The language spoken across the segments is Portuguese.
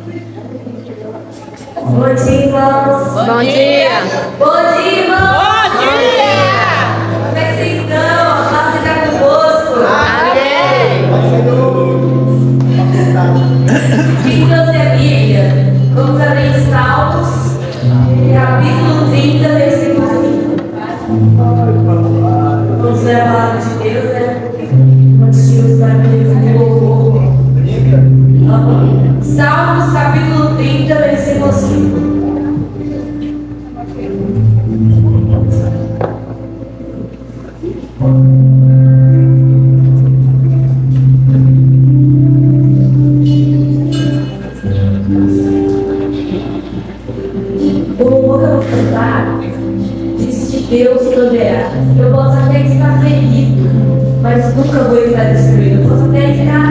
Bom dia, irmãos. Bom dia. Bom dia, irmãos. Bom dia. Como é que vocês estão? A paz está convosco. Amém. Quem trouxe a Bíblia? Vamos abrir em Salmos, capítulo 30, versículo 5. Vamos ler a palavra de Deus, né? Vamos usar a Bíblia de louvor. Salmos, capítulo 30, versículo 5. O louvor que eu vou cantar diz que Deus proverá. Eu posso até estar ferido, mas nunca vou estar destruído. Eu posso até estar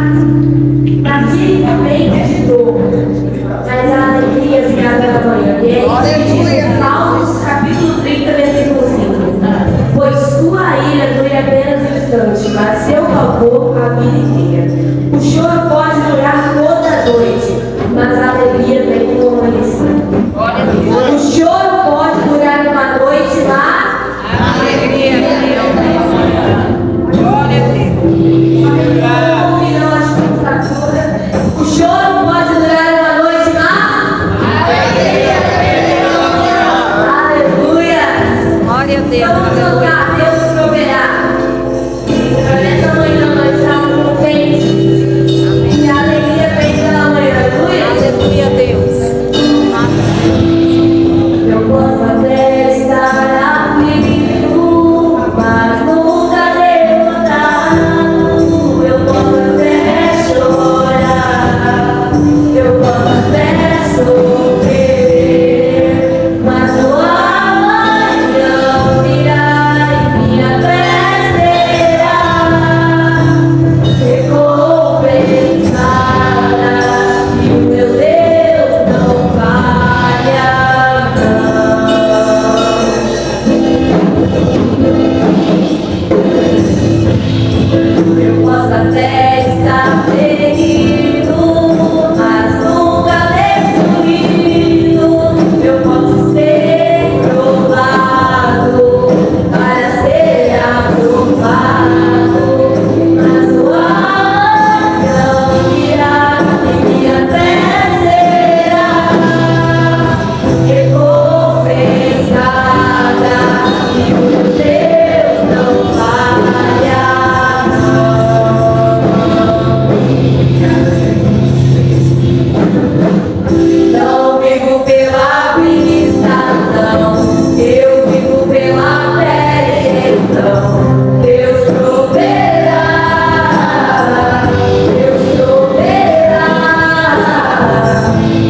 naquele momento de dor, mas a alegria virá pela manhã. E é isso que diz Salmos, capítulo 30, versículo 5. Pois sua ira dure apenas um instante, mas seu favor a vida inteira. O choro pode durar toda a noite, mas a alegria vem no amanhecer. O choro pode durar uma noite, mas A alegria vem ao amanhã. Glória a Deus. o choro pode durar uma noite, mas aleluia. Glória a Deus. Vamos cantar, Deus proverá. Nessa manhã nós estamos contentes. E a alegria vem pela manhã, aleluia. Aleluia, Deus. Eu posso até estar aflito, mas nunca derrotado. Eu posso até chorar, eu posso até sofrer, mas o amanhã virá e minha fé será recompensada. E o meu Deus não falha, não. Eu posso até estar ferido, mas nunca destruído. Eu posso ser provado para ser aprovado, mas o amanhã virá e minha fé será recompensada. E o meu Deus não falha, não vivo pela vista, não. Eu vivo pela fé, então Deus proverá. Deus proverá.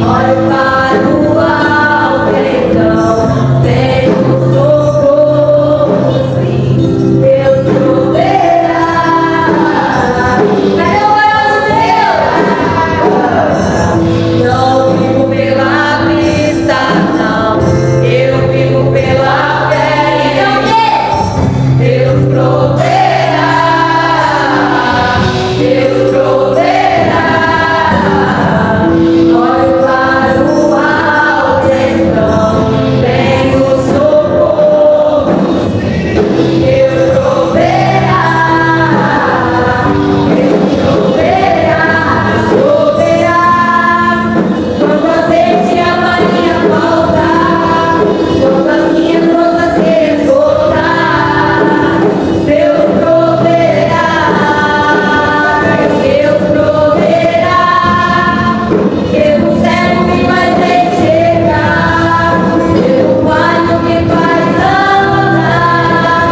Olho para o alto, então tenho socorro, sim. Deus proverá. Cadê o maior de Deus? Não vivo pela vista, não. Eu vivo pela fé. Então Deus proverá. Deus proverá. Olho para o alto, então tenho socorro. Deus proverá. Deus proverá. Proverá. Quando a sede e a farinha faltar, quando as minhas contas se esgotar, Deus proverá. Deus proverá. Pelo cego me faz enxergar, pelo vale me faz andar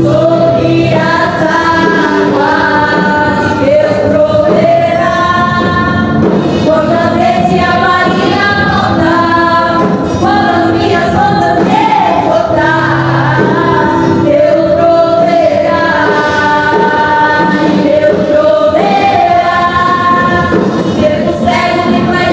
sobre as águas. Deus proverá. Quando a sede e a farinha faltar, quando as minhas contas se esgotar, Deus proverá. Deus proverá. Pelo cego me faz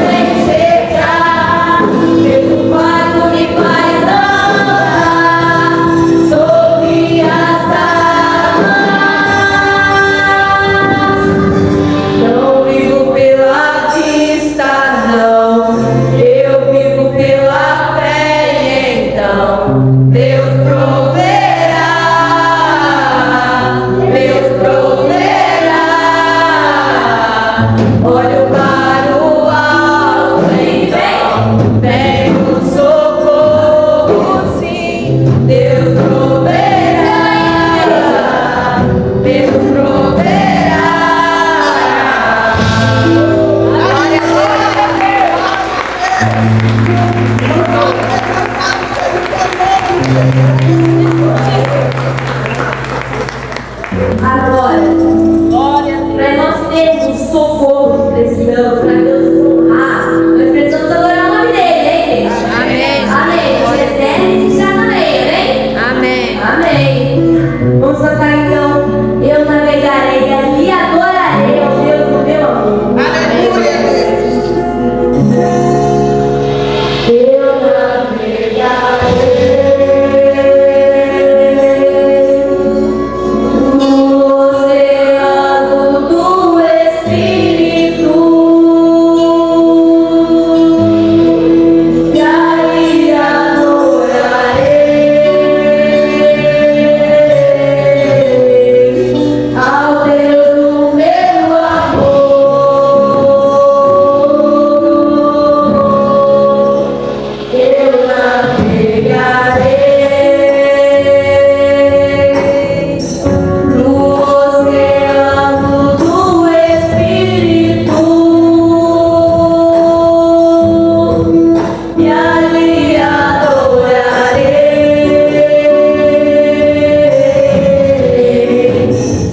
Agora, para nós termos o socorro que precisamos, para Deus nos honrar, nós precisamos adorar o nome dele, hein, gente? Amém. Amém. Ele está no meio, amém? Amém. Amém. Vamos cantar então. Eu navegarei e adorarei ao Deus do meu amor. Aleluia. Eu navegarei no oceano do Espírito, e ali adorarei ao Deus do meu amor. Eu navegarei no oceano do Espírito, e ali adorarei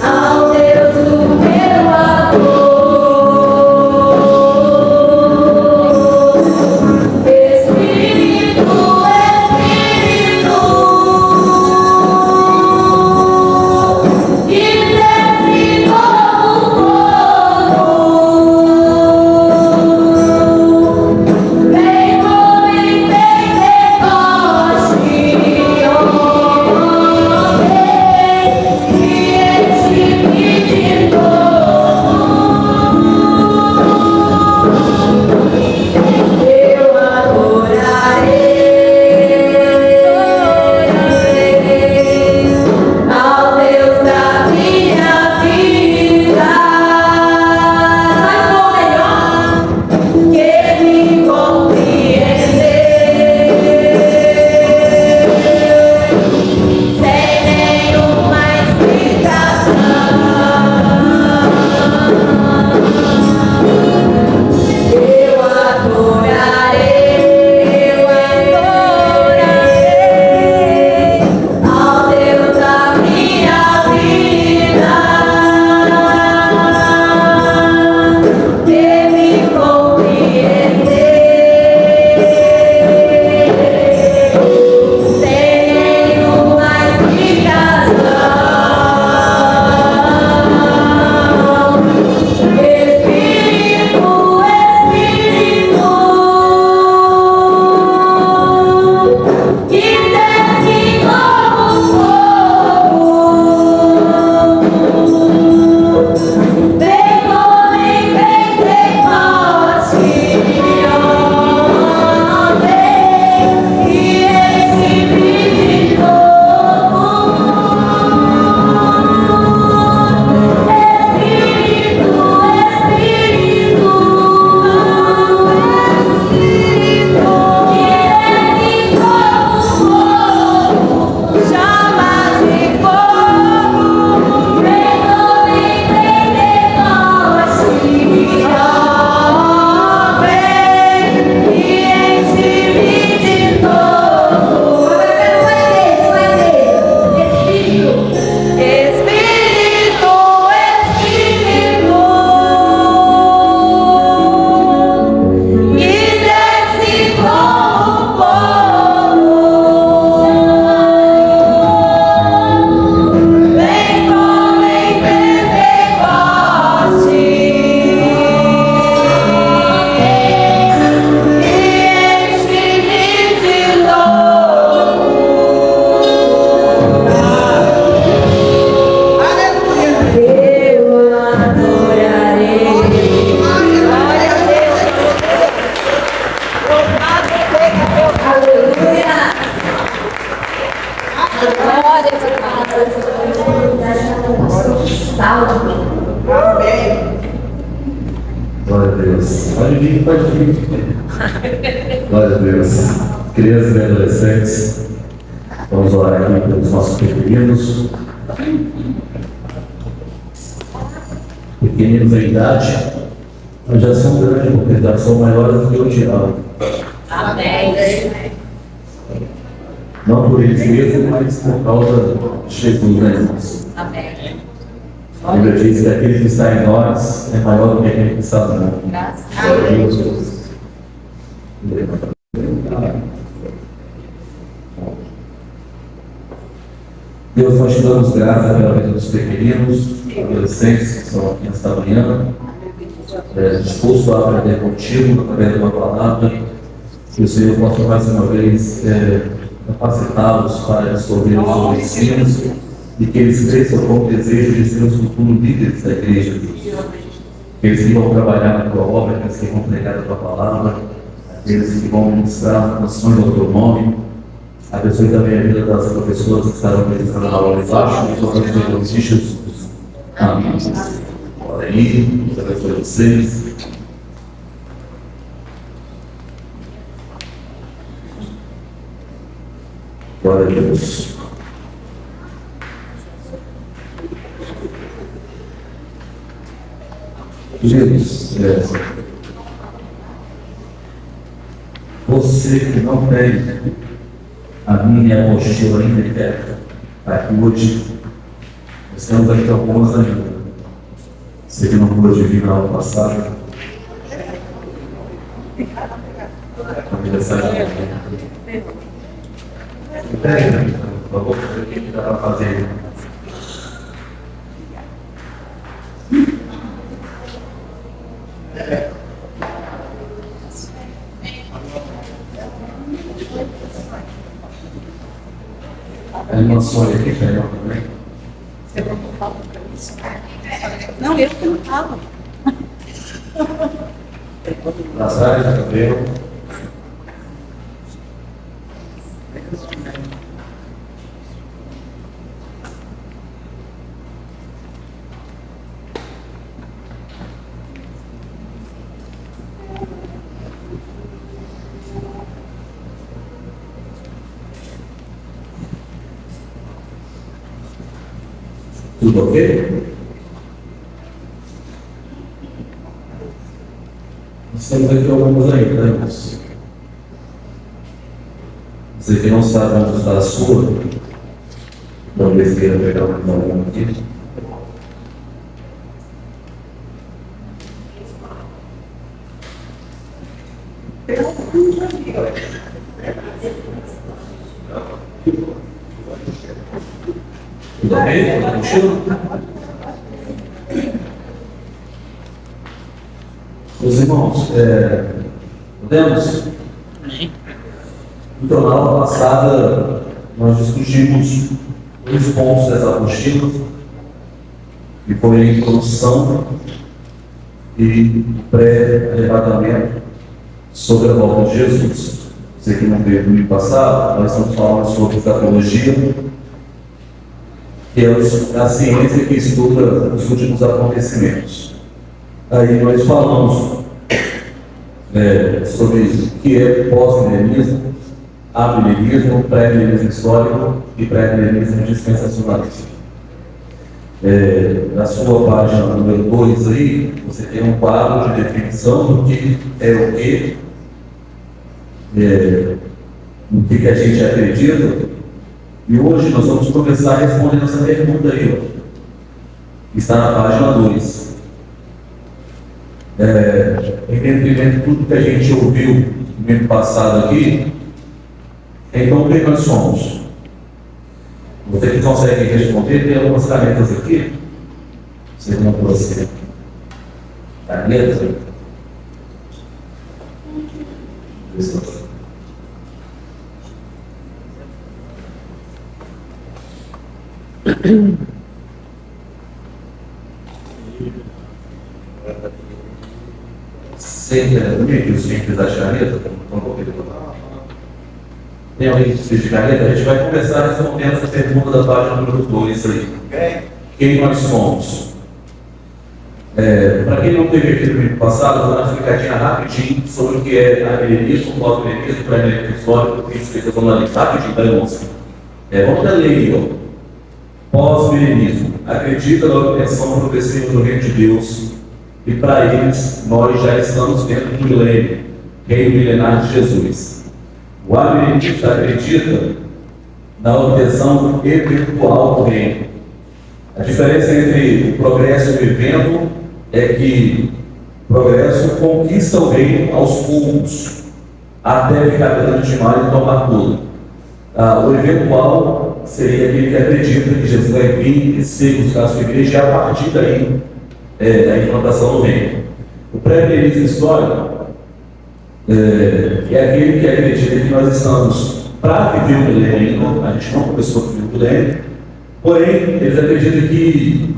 ao Deus do meu amor. Espírito, Espírito, que desce como fogo, vem como em Pentecoste, vem e enche-me de novo. Eu adorarei ao Deus da minha vida. Vai melhor que me compreender, sem nenhuma explicação. Eu adorarei ao Deus da minha vida, que me compreender, sem nenhuma explicação. Espírito, Espírito, que desce como fogo, vem como em Pentecoste, vem e enche-me de novo. Espírito, Espírito, que desce como fogo, chama de fogo, vem como em Pentecoste, vem e enche-me de novo. Agora vai ver. Espírito, Espírito, que desce como fogo, vem como em Pentecoste, e enche-me de novo. Eu adorarei. Aleluia. Glória a Deus. Pode vir, pode vir. Glória a Deus. Crianças e adolescentes, vamos orar aqui pelos nossos pequeninos. Pequeninos em idade, Nós já somos grandes, porque já são maiores do que o diabo. Amém. Não por eles mesmos, mas por causa de Jesus, né, irmãos? Amém. A Bíblia diz que aquele que está em nós é maior do que aquele que está no mundo. Graças Glória a a Deus. Jesus. Deus, nós te damos graça pela vida dos pequeninos, adolescentes que estão aqui nesta manhã, disposto a aprender contigo, através da tua palavra, que o Senhor possa mais uma vez capacitá-los para absorver os seus ensinos e que eles cresçam com o desejo de ser os futuros líderes da igreja, Deus. Aqueles que vão trabalhar na tua obra, aqueles que vão pregar a tua palavra, aqueles que vão ministrar nações ao teu nome. Abençoe também a vida das professoras que estarão ministrando na aula embaixo, e todos os nomes de Jesus. Amém. Glória aí, Deus abençoe vocês. Glória a Deus. Jesus, você que não tem a minha mochila ainda interna, aqui hoje, nós temos aqui algumas ainda. Você que não pôde vir na aula passada, aniversário. Pega, por favor, o que dá para fazer? A animação aqui é melhor também. Você não fala para isso? Não, eu que não falo. Nas áreas do cabelo. Tudo ok? Nós temos aqui algumas ainda, né, irmãos? Você que não sabe onde está a sua, talvez queira pegar uma aqui. Tudo bem? Tá puxando? Meus irmãos, podemos? Então, na aula passada, nós discutimos os pontos dessa apostila, que foi a introdução e pré-arrebatamento sobre a volta de Jesus. Você que não veio no domingo passado, nós estamos falando sobre escatologia, que é a ciência que estuda os últimos acontecimentos. Aí nós falamos sobre o que é pós-milenismo, amilenismo, pré-milenismo histórico e pré-milenismo dispensacionalista. Na sua página número 2 aí, você tem um quadro de definição do que é o que, no que a gente acredita. E hoje nós vamos começar respondendo essa pergunta aí, ó. Está na página 2. Em detrimento de tudo que a gente ouviu no mês passado aqui, então o que nós somos? Você que consegue responder, tem algumas canetas aqui. Você não trouxe caneta? Simples da caneta? Tem alguém que precisa de caneta? A gente vai começar respondendo essa pergunta da página número 2 aí. Quem nós somos? Para quem não teve aqui no domingo passado, eu vou dar uma explicadinha rapidinho sobre o que é amilenismo, pós-milenismo, pré-milenismo histórico, que vocês estão ali rapidinho, tá, irmãos? Vamos ler aí, ó. Pós-milenismo. Acredita na obtenção progressiva do reino de Deus e para eles nós já estamos dentro do milênio, reino milenar de Jesus. O adventista acredita na obtenção eventual do reino. A diferença entre o progresso e o evento é que o progresso conquista o reino aos poucos, até ficar grande demais e tomar tudo. O eventual seria aquele que acredita que Jesus vai vir e ser buscar a sua igreja, e a partir daí da implantação do reino. O pré-milenismo histórico é aquele que acredita que nós estamos para viver o milênio ainda, a gente não começou a viver o milênio, porém, eles acreditam que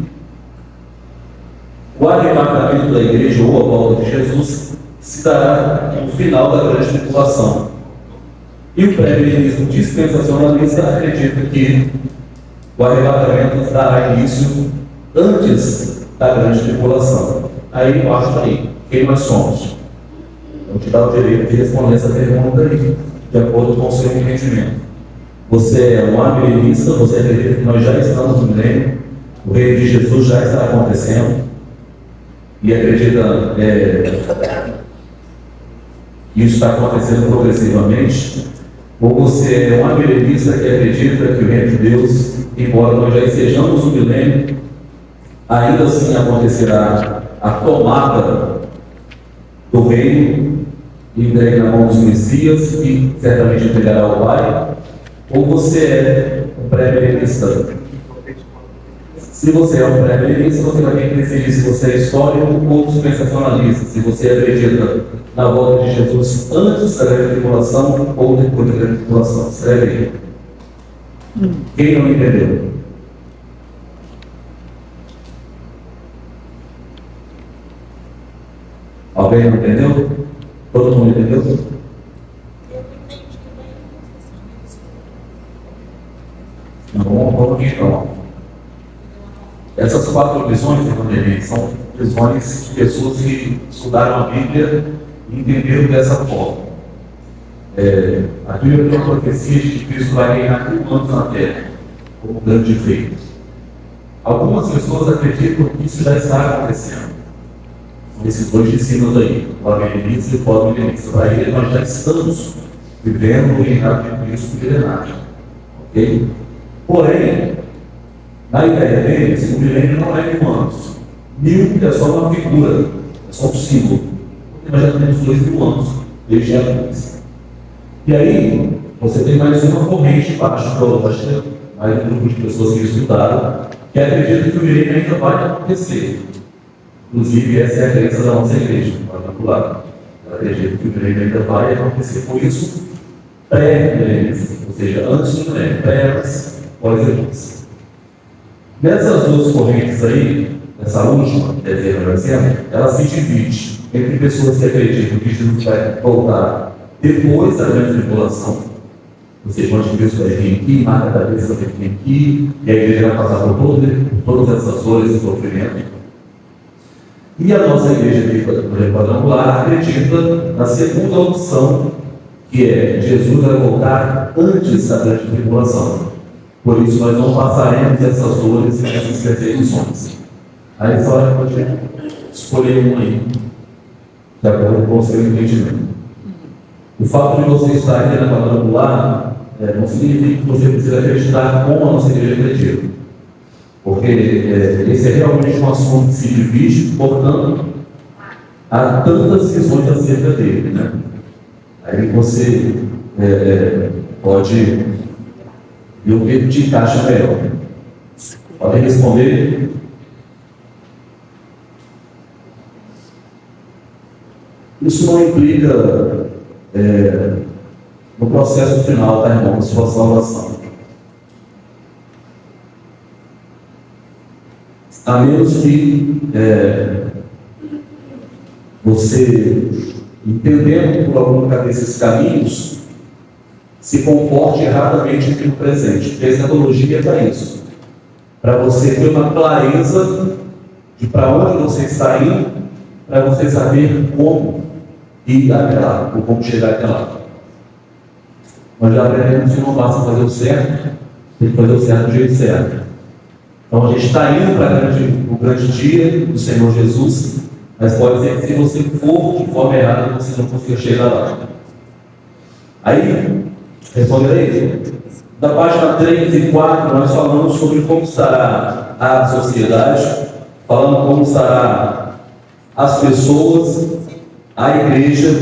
o arrebatamento da igreja ou a volta de Jesus se dará no final da grande tribulação. E o pré-milenismo dispensacionalista acredita que o arrebatamento dará início antes da grande tribulação. Aí embaixo aí, quem nós somos? Vou te dar o direito de responder essa pergunta aí, de acordo com o seu entendimento. Você é um amilenista, você acredita que nós já estamos no milênio, o reino de Jesus já está acontecendo, e acredita que isso está acontecendo progressivamente, ou você é um amilenista que acredita que o reino de Deus, embora nós já estejamos no milênio, ainda assim acontecerá a tomada do reino, entregue na mão dos Messias, que certamente entregará ao Pai, ou você é um pré-milenista. Se você é um pré-milenista, você vai ter que decidir se você é histórico ou dispensacionalista, se você acredita na volta de Jesus antes da grande tribulação ou depois da grande tribulação. Escreve aí. Quem não entendeu? Alguém não entendeu? Todo mundo entendeu? Não, vamos aqui então. Essas 4 visões, são visões de pessoas que estudaram a Bíblia e entenderam dessa forma. A Bíblia tem uma profecia de que Cristo vai reinar 1000 anos na Terra, como grande rei. Algumas pessoas acreditam que isso já está acontecendo. São esses 2 discípulos aí, o amilenista e o pós-milenista. Para ele, nós já estamos vivendo o reinado de Cristo milenário. Ok? Porém, na ideia deles, o milênio não é 1000 anos. 1000 é só uma figura, é só um símbolo. Porque nós já temos 2000 anos, desde antes. E aí, você tem mais uma corrente baixa teológica, mais um grupo de pessoas que estudaram, que acreditam que o milênio ainda vai acontecer. Inclusive, essa é a crença da nossa igreja, particular. Ela acredita que o milênio ainda vai acontecer. Por isso, pré-milênio, ou seja, antes do milênio, pré-antes, pós-antes. Nessas 2 correntes aí, essa última, quer dizer, melhor dizendo, ela se divide entre pessoas que acreditam que Jesus vai voltar depois da grande tribulação, ou seja, onde Cristo vai vir aqui, marca a cabeça vai vir aqui, e a igreja vai passar por todas essas dores e sofrimento. E a nossa igreja aqui do quadrangular acredita na segunda opção, que é Jesus vai voltar antes da grande tribulação. Por isso, nós não passaremos essas dores e essas perseguições. Aí só pode escolher um aí, de acordo com o seu entendimento. O fato de você estar aqui na quadrangular não significa que você precisa acreditar como a nossa igreja acredita. Porque esse é realmente um assunto que se divide, portanto, há tantas visões acerca dele, né? Aí você pode ver o que te encaixa melhor. Pode responder. Isso não implica no processo final, tá, irmão, da sua salvação. A menos que você, entendendo por algum desses caminhos, se comporte erradamente aqui no presente. Porque a escatologia é para isso. Para você ter uma clareza de para onde você está indo, para você saber como ir até lá, ou como chegar até lá. Nós já aprendemos que não basta fazer o certo, tem que fazer o certo do jeito certo. Então a gente está indo para o grande dia do Senhor Jesus, Mas pode ser que se você for de forma errada, você não consiga chegar lá. Aí, responderei. Da página 3 e 4, nós falamos sobre como estará a sociedade, falando como estará as pessoas, a igreja.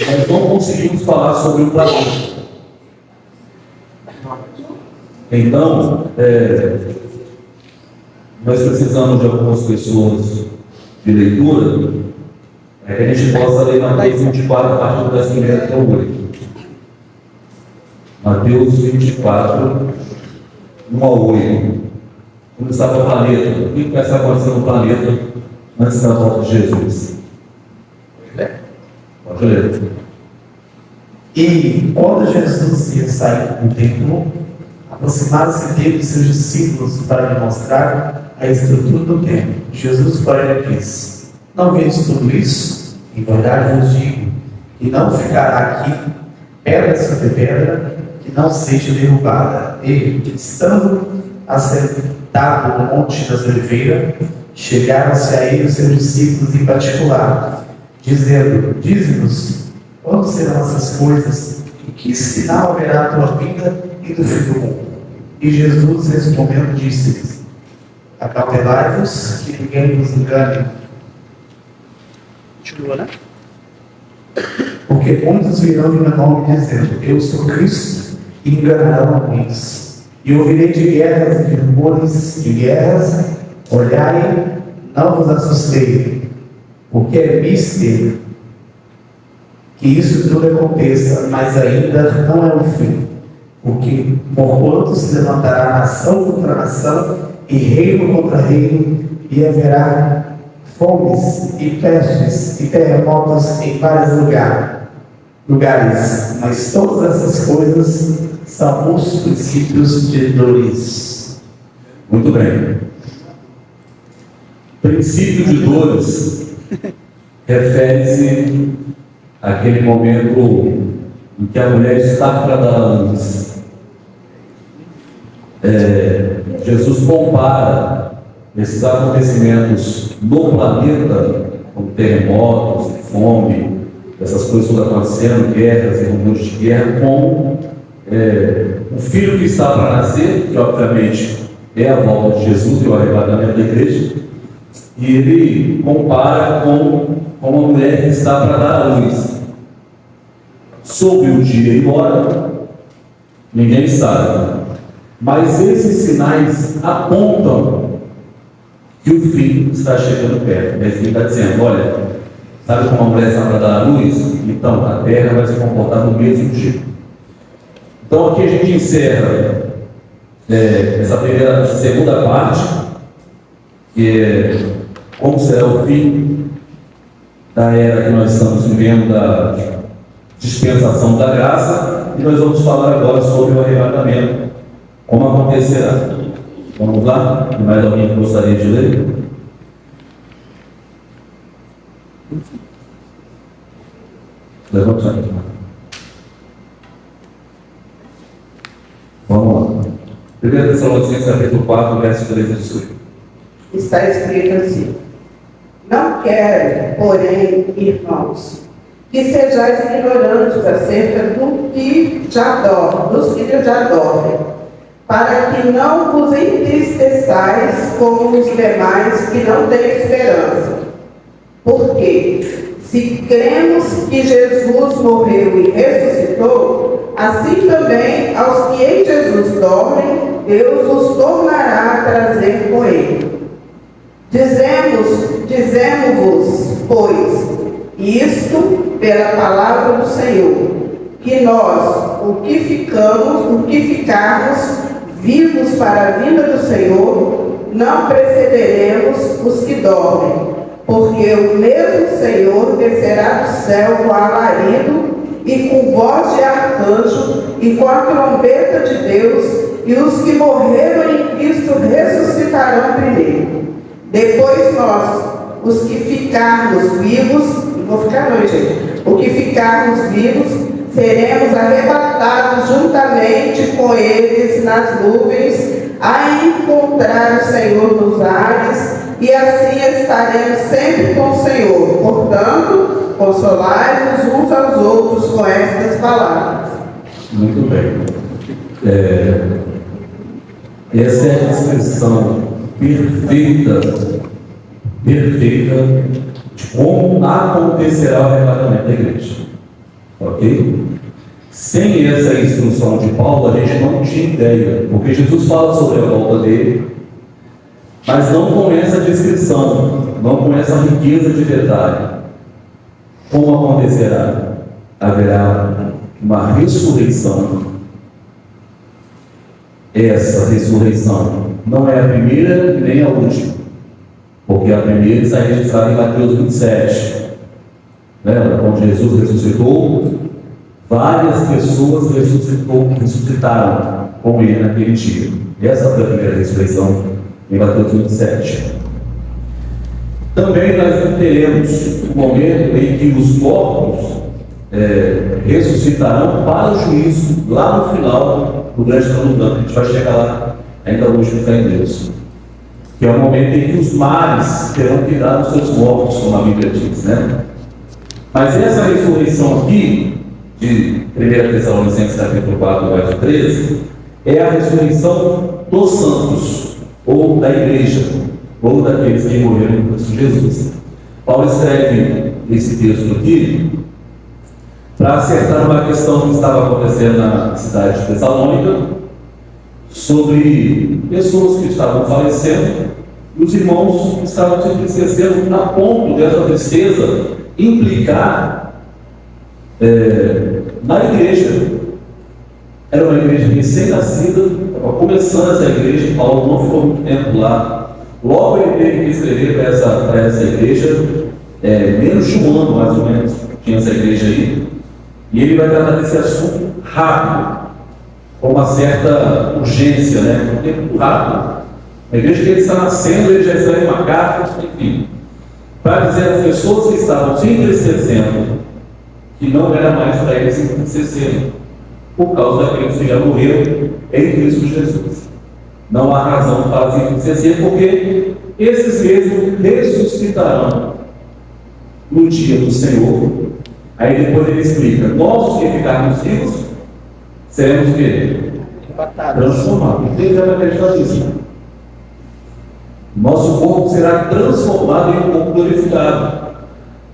Nós não conseguimos falar sobre o planeta. Então, nós precisamos de algumas pessoas de leitura, que a gente possa ler Mateus 24, a partir das 1 até o 8. Mateus 24, 1 ao 8. Como estava o planeta? O que vai estar acontecendo no planeta antes da volta de Jesus? Pode ler. E quando Jesus ia sair do templo, aproximaram-se dele seus discípulos para lhe mostrar a estrutura do templo. Jesus, porém, disse: não vedes tudo isso? Em verdade vos digo que não ficará aqui pedra sobre pedra que não seja derrubada. E, estando assentado no monte das oliveiras, chegaram-se a ele os seus discípulos em particular, dizendo: dize-nos, quando serão essas coisas? E que sinal haverá a tua vinda e do fim do mundo? E Jesus respondendo disse-lhes: acautelai-vos que ninguém vos engane. Continua, né? Porque muitos virão em meu nome dizendo: eu sou Cristo, e enganarão a muitos. E ouvirei de guerras e de rumores de guerras. Olhai, não vos assustei, porque é mister que isso tudo aconteça, mas ainda não é o fim. Porque porquanto se levantará nação contra nação, e reino contra reino, e haverá fomes e pestes e terremotos em vários lugares. Mas todas essas coisas são os princípios de dores. Muito bem. Princípio de dores refere-se àquele momento em que a mulher está para dar à luz. Jesus compara esses acontecimentos no planeta, como terremotos, fome, essas coisas todas acontecendo, guerras e rumores de guerra, com o filho que está para nascer, que obviamente é a volta de Jesus e o arrebatamento da igreja, e ele compara com uma mulher que está para dar à luz. Sobre o dia e hora, ninguém sabe. Mas esses sinais apontam que o fim está chegando perto. Mas ele está dizendo: olha, sabe como a mulher está para dar à luz? Então a terra vai se comportar do mesmo jeito. Então aqui a gente encerra essa segunda parte, que é como será o fim da era que nós estamos vivendo, da dispensação da graça, e nós vamos falar agora sobre o arrebatamento. Como acontecerá? Vamos lá? Mais alguém que gostaria de ler? Levanta a mão. Vamos lá. 1 Tessalonicenses capítulo 4, verso 13 e 18. Está escrito assim: não quero, porém, irmãos, que sejais ignorantes acerca dos que já dormem, para que não vos entristeçais como os demais que não têm esperança. Porque, se cremos que Jesus morreu e ressuscitou, assim também aos que em Jesus dormem, Deus os tornará a trazer com ele. Dizemos-vos, pois, isto pela palavra do Senhor, que nós, o que ficarmos vivos para a vinda do Senhor, não precederemos os que dormem, porque o mesmo Senhor descerá do céu com alarido e com voz de arcanjo e com a trombeta de Deus, e os que morreram em Cristo ressuscitarão primeiro. Depois nós, os que ficarmos vivos, não vou ficar não, gente, o que ficarmos vivos, seremos arrebatados juntamente com eles nas nuvens, a encontrar o Senhor nos ares, e assim estaremos sempre com o Senhor. Portanto, consolai-vos uns aos outros com estas palavras. Muito bem. Essa é a descrição perfeita de como acontecerá o arrebatamento da igreja. Ok? Sem essa instrução de Paulo, a gente não tinha ideia, porque Jesus fala sobre a volta dele, mas não com essa descrição, não com essa riqueza de detalhe. Como acontecerá? Haverá uma ressurreição. Essa ressurreição não é a primeira nem a última, porque a primeira está registrada em Mateus 27. Lembra? Quando Jesus ressuscitou, várias pessoas ressuscitaram com ele naquele dia. Essa foi a primeira ressurreição em Mateus 27. Também nós teremos o momento em que os mortos ressuscitarão para o juízo lá no final do grande trono. A gente vai chegar lá ainda hoje no fé em Deus, que é o momento em que os mares terão que dar os seus mortos, como a Bíblia diz, né? Mas essa ressurreição aqui, de 1 Tessalonicenses capítulo 4, verso 13, é a ressurreição dos santos, ou da igreja, ou daqueles que morreram em Cristo Jesus. Paulo escreve esse texto aqui para acertar uma questão que estava acontecendo na cidade de Tessalônica, sobre pessoas que estavam falecendo, e os irmãos estavam se entristecendo a ponto dessa tristeza implicar na igreja. Era uma igreja recém-nascida, estava começando essa igreja, Paulo não ficou muito tempo lá. Logo ele teve que escrever para essa igreja, menos de um ano mais ou menos, tinha essa igreja aí, e ele vai tratar desse assunto rápido, com uma certa urgência, né? Um tempo muito rápido. A igreja que ele está nascendo, ele já escreve uma carta, enfim, para dizer às pessoas que estavam se entristecendo que não era mais para eles se entristecerem, por causa daqueles que já morreram em Cristo Jesus. Não há razão para se entristecer, porque esses mesmos ressuscitarão no dia do Senhor. Aí depois ele explica: nós que ficarmos vivos seremos o quê? Transformados. Quem já vai acreditar nisso? Nosso corpo será transformado em um corpo glorificado.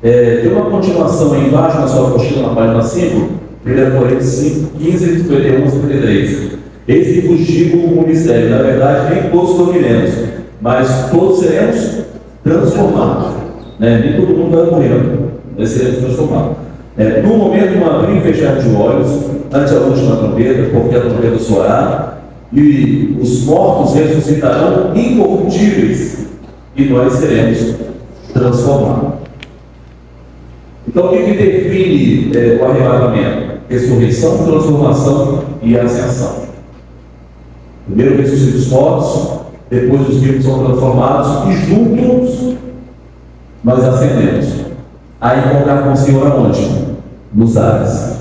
Tem uma continuação aí embaixo na sua apostila, na página 5, 1 Coríntios 5, 15, 51, 53. Eis que vos digo um mistério: na verdade, nem todos dormiremos, mas todos seremos transformados. Nem todo mundo vai morrer, mas seremos transformados. No momento de um abrir e fechar de olhos, ante a última trombeta, porque a trombeta soará, e os mortos ressuscitarão incorruptíveis, e nós seremos transformados. Então, o que define o arrebatamento? Ressurreição, transformação e ascensão. Primeiro ressuscitam os mortos, depois os vivos são transformados, e juntos nós ascendemos a encontrar com o Senhor aonde? Nos ares.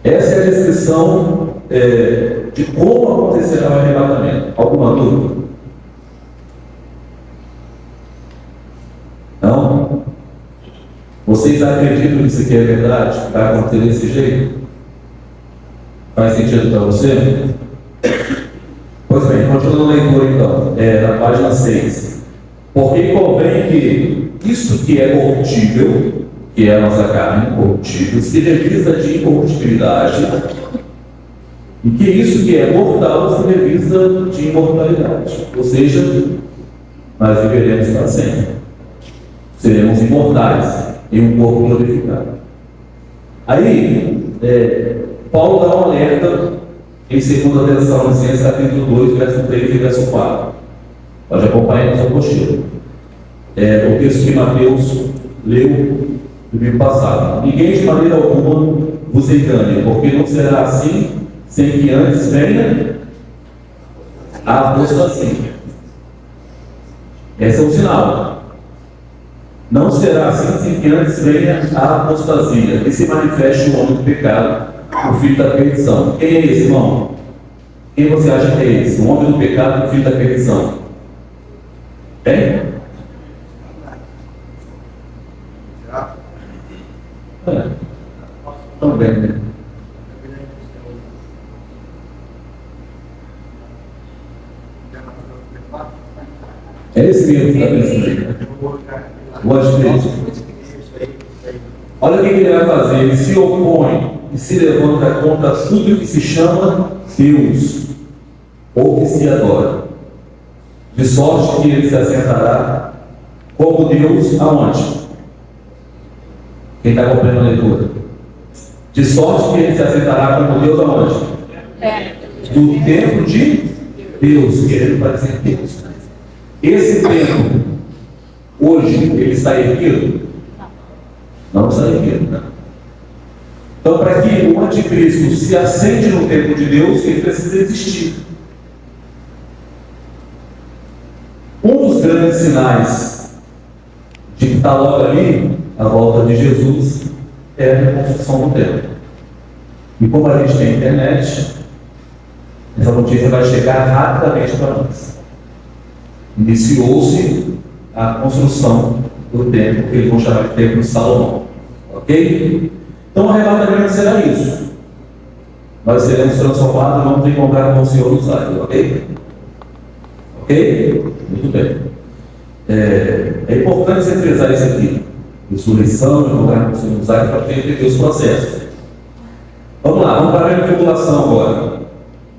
Essa é a descrição de como acontecerá o arrebatamento. Alguma dúvida? Não? Vocês acreditam que isso aqui é verdade? Que vai acontecer desse jeito? Faz sentido para você? Pois bem, continuando a leitura então, na página 6. Porque convém que isto que é corruptível, que é a nossa carne corruptível, se revista de incorruptibilidade, e que isso que é mortal se revista de imortalidade. Ou seja, nós viveremos para sempre. Seremos imortais em um corpo glorificado. Aí, Paulo dá um alerta em 2 Tessalonicenses, capítulo 2, verso 3 e verso 4. Pode acompanhar na sua apostila. O texto que Mateus leu no domingo passado. Ninguém de maneira alguma vos engane, porque não será assim sem que antes venha a apostasia. Esse é um sinal. Não será assim sem que antes venha a apostasia e se manifeste o homem do pecado, o filho da perdição. Quem é esse, irmão? Quem você acha que é esse? O homem do pecado, o filho da perdição. Tem? Também, né? É esse mesmo que está pensando. O anticristo. Olha o que ele vai fazer. Ele se opõe e se levanta contra tudo que se chama Deus ou que se adora. De sorte que ele se assentará como Deus aonde? Quem está acompanhando a leitura? De sorte que ele se assentará como Deus aonde? Do templo de Deus, querendo parecer Deus. Esse templo, hoje, ele está erguido? Não está erguido, né? Então, para que o anticristo se assente no templo de Deus, ele precisa existir. Um dos grandes sinais de que está logo ali a volta de Jesus é a reconstrução do templo. E como a gente tem internet, essa notícia vai chegar rapidamente para nós. Iniciou-se a construção do templo, que eles vão chamar de templo de Salomão. Ok? Então o arrebatamento será isso. Nós seremos transformados e vamos encontrar com o Senhor nos ares. Ok? Ok? Muito bem. É importante você frisar isso aqui. Ressurreição, encontrar com o Senhor nos ares para entender os processos. Vamos lá, vamos para a tribulação agora.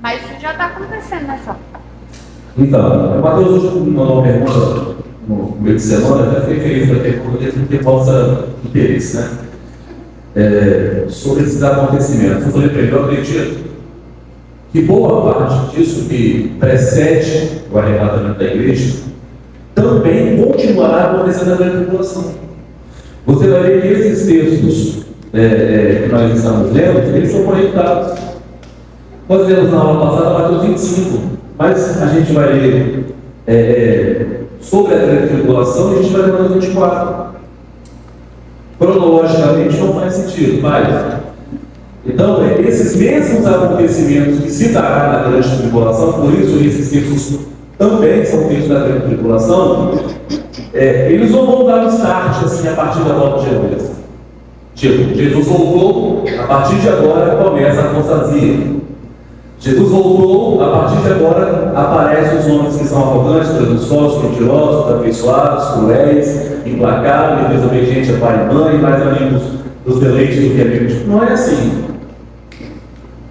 Mas isso já está acontecendo nessa. Então, o Mateus hoje mandou uma pergunta no meio de semana, até fiquei feliz para ter pergunta que causa interesse, né? Sobre esses acontecimentos. Eu falei para ele, eu acredito que boa parte disso que precede o arrebatamento da igreja também continuará acontecendo na grande tribulação. Você vai ver que esses textos que nós estamos lendo, eles são conectados. Nós lemos na aula passada Mateus 25, mas a gente vai ler sobre a grande tribulação e a gente vai ler Mateus 24. Cronologicamente não faz sentido, mas então esses mesmos acontecimentos que se dará na grande tribulação, por isso esses textos também são textos da grande tribulação, eles não vão dar um start assim a partir da volta de Jesus. Tipo, Jesus voltou, a partir de agora começa a apostasia. Jesus voltou, a partir de agora aparecem os homens que são arrogantes, presunçosos, mentirosos, afeiçoados, cruéis, implacáveis, desobedientes a pai e mãe, mais amigos dos deleites do que amigos. Não é assim.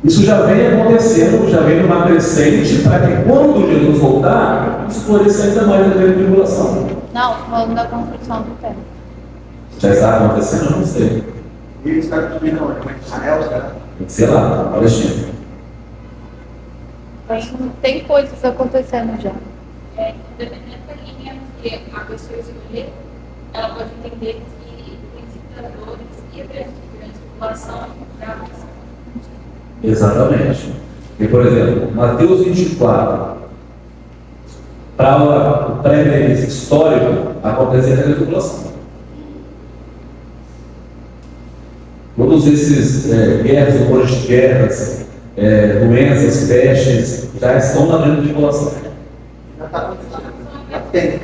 Isso já vem acontecendo, já vem numa crescente, para que quando Jesus voltar, isso floresça ainda mais na grande tribulação. Não, falando da construção do templo. Já está acontecendo? Eu não sei. E ele está construindo onde? Em Israel, será? Tem que ser lá, Palestina. Tem coisas acontecendo já. Dependendo da linha que a pessoa escolher, ela pode entender que o princípio das dores e a grande tribulação é a missão. Exatamente. E, por exemplo, Mateus 24, para o pré-release histórico, acontece a grande tribulação. Todos esses guerras, rumores de guerras, doenças, pestes, já estão na grande tribulação. Já está acontecendo. Já tem.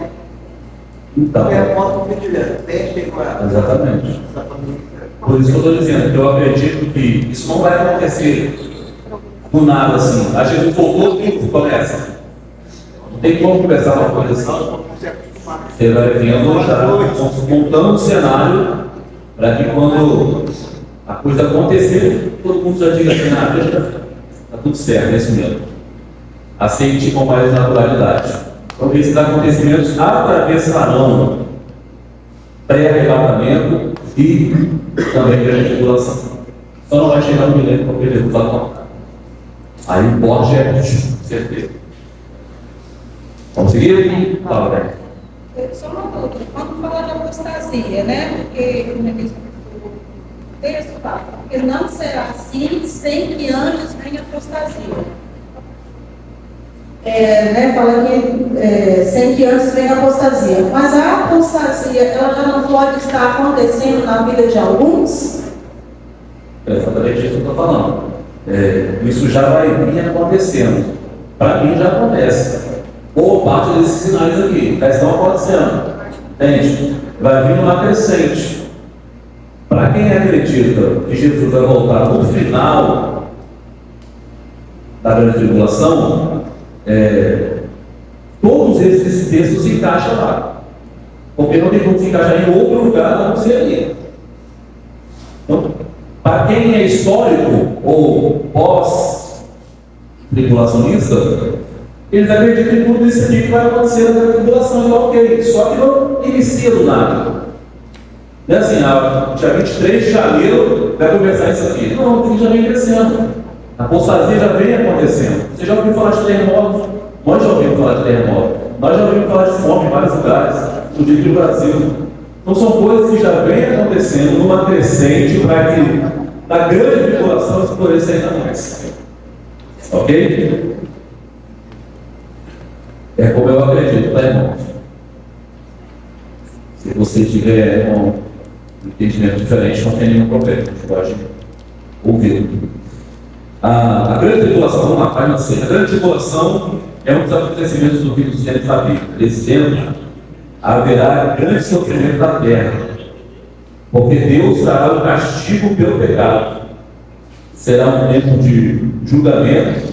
Então, É a foto do vídeo direto. Tem com ela. exatamente. Por isso que eu estou dizendo, que eu acredito que isso não vai acontecer do nada assim. A Jesus voltou, tudo começa. Não tem como começar uma coisa assim. Você vai vendo já, montando um cenário para que quando a coisa acontecer, todo mundo já diga assim, está tudo certo, é isso mesmo. Aceite com mais naturalidade. Então esses acontecimentos atravessarão pré-arrebatamento e também grande tribulação. Só não vai chegar no milênio porque Jesus vai contar. Aí pode certeza. Vamos seguir? Fala, Beck. Só uma dúvida, quando fala de apostasia, né? Porque no início do texto fala que não será assim sem que antes venha apostasia. Fala que sem que antes venha apostasia. Mas a apostasia, ela já não pode estar acontecendo na vida de alguns? É exatamente isso que eu estou falando. Isso já vai vir acontecendo. Para mim já acontece. Boa parte desses sinais aqui já estão acontecendo. Entende? Vai vir uma crescente. Para quem acredita que Jesus vai voltar no final da grande tribulação, todos esses textos se encaixam lá. Porque não tem como se encaixar em outro lugar a não ser ali. Então, para quem é histórico ou pós-tribulacionista, eles acreditam em tudo isso aqui que vai acontecer na tribulação, então ok, só que não inicia do nada. Não é assim, dia 23 de janeiro vai começar isso aqui. Não, isso já vem crescendo. A apostasia já vem acontecendo. Você já ouviu falar de terremotos? Nós já ouvimos falar de terremotos. Nós já ouvimos falar de fome em vários lugares, inclusive no Brasil. Então são coisas que já vêm acontecendo numa crescente para que na grande tribulação esclareça ainda mais. Ok? É como eu acredito, tá, irmão? Se você tiver um entendimento diferente, não tem nenhum problema. A gente pode ouvir. A grande tribulação, vamos lá, página 6. A grande tribulação é um dos acontecimentos do fim dos tempos da Bíblia. Nesse tempo, haverá grande sofrimento da terra, porque Deus trará o castigo pelo pecado. Será um tempo de julgamento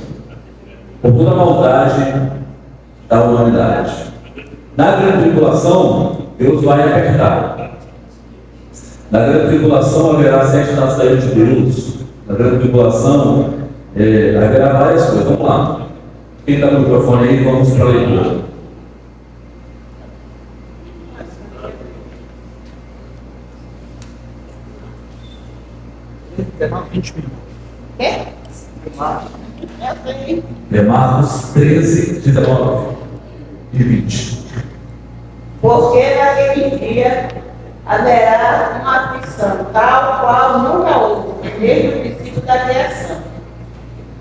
por toda a maldade da humanidade. Na grande tribulação, Deus vai apertar. Na grande tribulação haverá 7 nações de Deus. Na grande tribulação haverá várias coisas. Vamos lá. Quem está no microfone aí, vamos para a leitura. É Marcos 13, 19 e 20. Porque naquele dia haverá uma aflição tal qual nunca houve, desde o princípio da criação,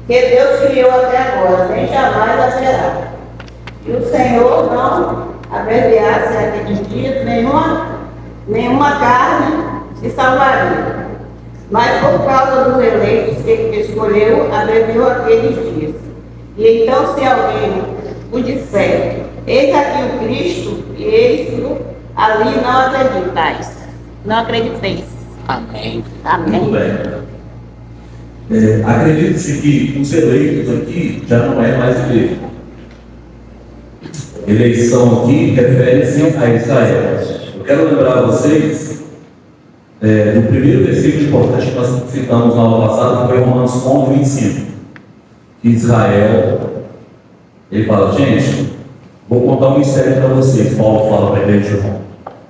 que Deus criou até agora, nem jamais haverá. E o Senhor não abreviasse aqueles dias, nenhuma carne se salvaria. Mas por causa dos eleitos que escolheu, abreviou aqueles dias. E então, se alguém o disser, eis aqui o Cristo, e eis-o ali, não acreditais. Não acrediteis. Amém. Amém. Muito bem. Acredite-se que os eleitos aqui já não é mais igreja. Eleição aqui refere-se a Israel. Eu quero lembrar a vocês do primeiro versículo importante que nós citamos na aula passada, que foi Romanos 11, 25. Que Israel, ele fala, gente, vou contar um mistério para vocês. Paulo fala para a igreja de Roma.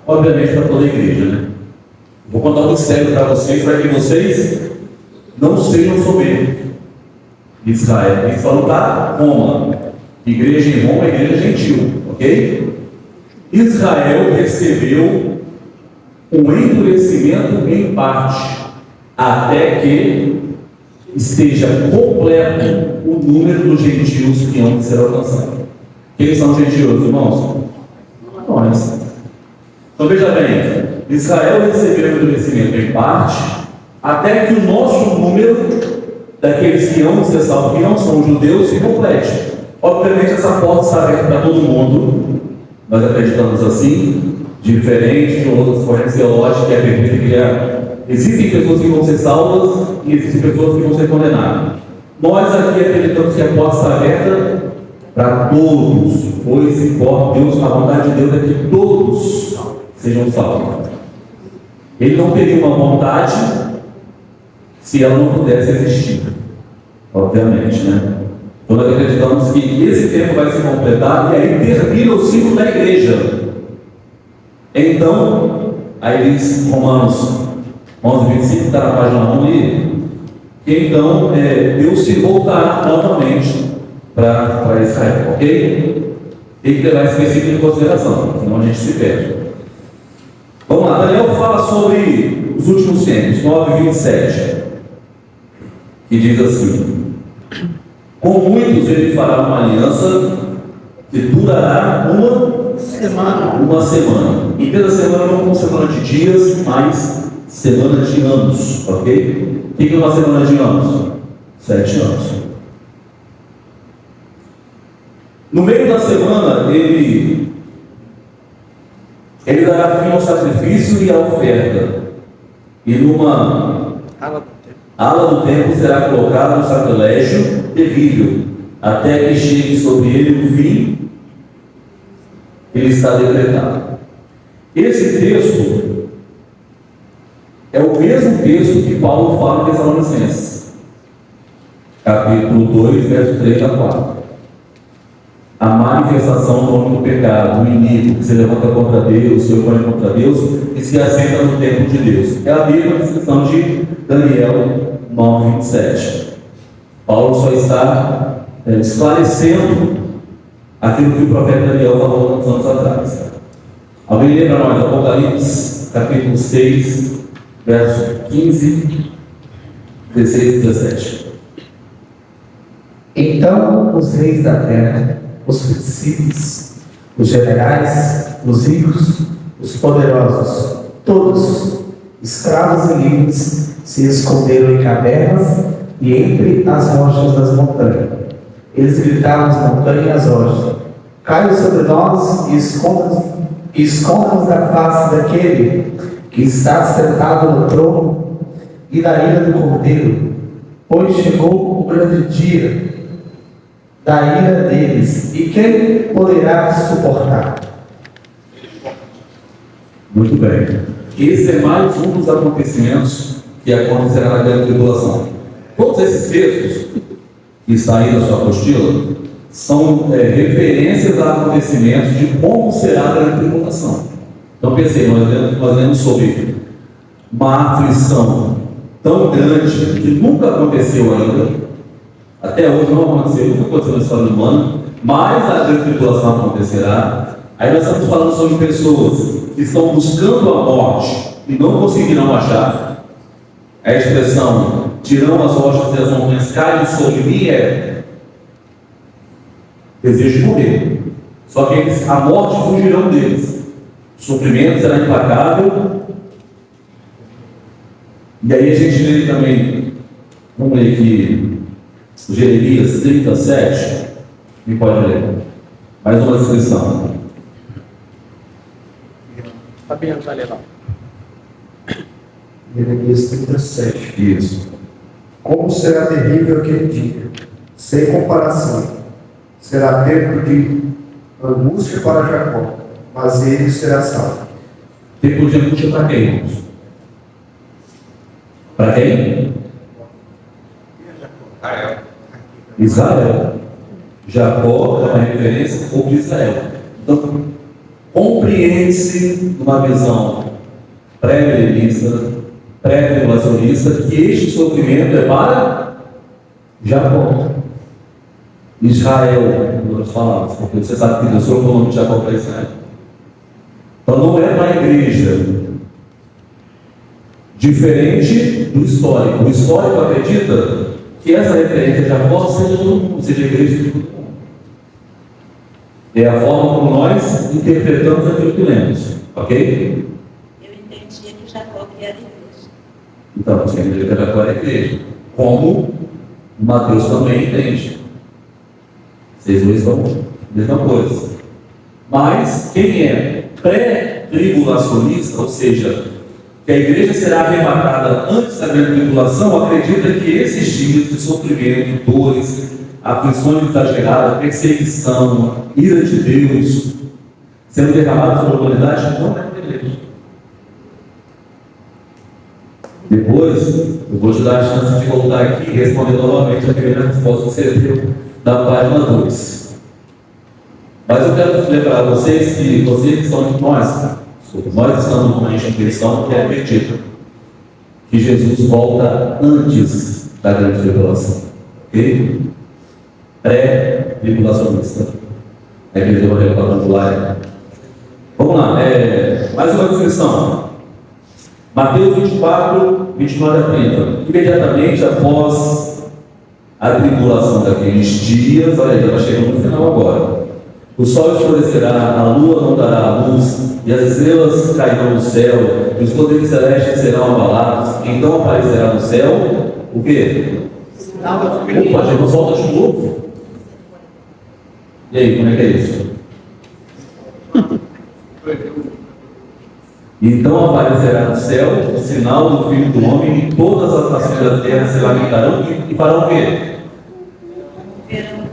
Obviamente para toda a igreja, né? Vou contar um mistério para vocês, para que vocês não sejam soberbos. Israel, ele falou da Roma. Igreja em Roma, igreja gentil, ok? Israel recebeu um endurecimento em parte, até que esteja completo o número dos gentios que hão de ser alcançados. Quem são gentios, irmãos? Nós. Então veja bem, Israel recebeu um endurecimento em parte, até que o nosso número daqueles que hão de ser salvos, que não são judeus, se complete. Obviamente essa porta está aberta para todo mundo, nós acreditamos assim, diferente de outras correntes teológicas que acreditam que existem pessoas que vão ser salvas e existem pessoas que vão ser condenadas. Nós aqui acreditamos que a porta está aberta para todos, pois importa Deus, a vontade de Deus é que todos sejam salvos. Ele não teria uma vontade se ela não pudesse existir, obviamente, né? Então nós acreditamos que esse tempo vai se completar e aí termina o ciclo da igreja. Então, aí diz Romanos 11, 25, está na página 1 ali, que então Deus se voltará novamente para Israel, ok? Tem que levar esse versículo em consideração, senão a gente se perde. Vamos lá, Daniel fala sobre os últimos tempos, 9, 27, que diz assim: com muitos ele fará uma aliança que durará uma semana. E pela semana não como semana de dias, mas semana de anos, ok? O que é uma semana de anos? 7 anos. No meio da semana, ele dará fim ao sacrifício e à oferta. E numa ala do templo será colocado um sacrilégio terrível, até que chegue sobre ele o fim que ele está decretado. Esse texto é o mesmo texto que Paulo fala em Tessalonicenses, capítulo 2, verso 3 a 4. A manifestação do homem do pecado, o inimigo que se levanta contra Deus, se opõe contra Deus e se assenta no templo de Deus. É a mesma descrição de Daniel 9, 27. Paulo só está esclarecendo aquilo que o profeta Daniel falou alguns anos atrás. Alguém lembra nós? Apocalipse, capítulo 6, verso 15, 16 e 17. Então os reis da terra, os príncipes, os generais, os ricos, os poderosos, todos, escravos e livres, se esconderam em cavernas e entre as rochas das montanhas. Eles gritavam às montanhas e às rochas: caia sobre nós e esconda-nos da face daquele que está sentado no trono e da ira do Cordeiro, pois chegou o grande dia da ira deles, e quem poderá suportar? Muito bem. Esse é mais um dos acontecimentos que acontecerá na grande tribulação. Todos esses textos que está aí na sua apostila são referências a acontecimentos de como será a grande tribulação. Então pensei, nós lemos sobre uma aflição tão grande que nunca aconteceu ainda. Até hoje não aconteceu, nunca aconteceu na história humana, mas a grande tribulação acontecerá. Aí nós estamos falando sobre pessoas que estão buscando a morte e não conseguirão achar. A expressão tirão as rochas e as montanhas caem sobre mim é desejo de morrer. Só que a morte fugirão deles. O sofrimento será implacável. E aí a gente lê também, vamos ler aqui, Jeremias 37, quem pode ler? Mais uma descrição. Fabiano vai levar. Jeremias 37. Isso. Como será terrível aquele dia, sem comparação. Será tempo de angústia para Jacó, mas ele será salvo. Tempo de angústia para quem, irmãos? Para quem? Israel. Jacó é uma referência ao povo de Israel. Então, compreende-se numa visão pré-milenista, pré-tribulacionista, que este sofrimento é para Jacó. Israel, em outras palavras, porque você sabe que Deus trocou o nome de Jacó para Israel. Então não é para a igreja. Diferente do histórico. O histórico acredita que essa referência de Jacó seja todo mundo, seja a igreja de todo mundo. É a forma como nós interpretamos aquilo que lemos. Ok? Eu entendia que Jacó era a igreja. Então, você entende que Jacó era a igreja. Como Mateus também entende. Vocês dois são a mesma coisa. Mas quem é pré-tribulacionista, ou seja, que a igreja será arrebatada antes da grande tribulação, acredita que esses dias de sofrimento, dores, aflições exageradas, perseguição, ira de Deus, sendo derramados sobre a humanidade, não é para a igreja. Depois, eu vou te dar a chance de voltar aqui e responder novamente a primeira resposta que você deu da página 2. Mas eu quero lembrar a vocês que estão entre nós estamos numa instituição que acredita que Jesus volta antes da grande tribulação. Ok? Pré-tribulacionista. A igreja evangélica. Vamos lá, mais uma descrição. Mateus 24, 29 a 30. Imediatamente após a tribulação daqueles dias, olha, já está chegando no final agora. O sol escurecerá, a lua não dará a luz, e as estrelas cairão no céu, e os poderes celestes serão abalados. Então aparecerá no céu o quê? Opa, Jesus volta de novo. E aí, como é que é isso? Então aparecerá no céu o sinal do Filho do Homem, e todas as nações da terra se lamentarão e farão o quê?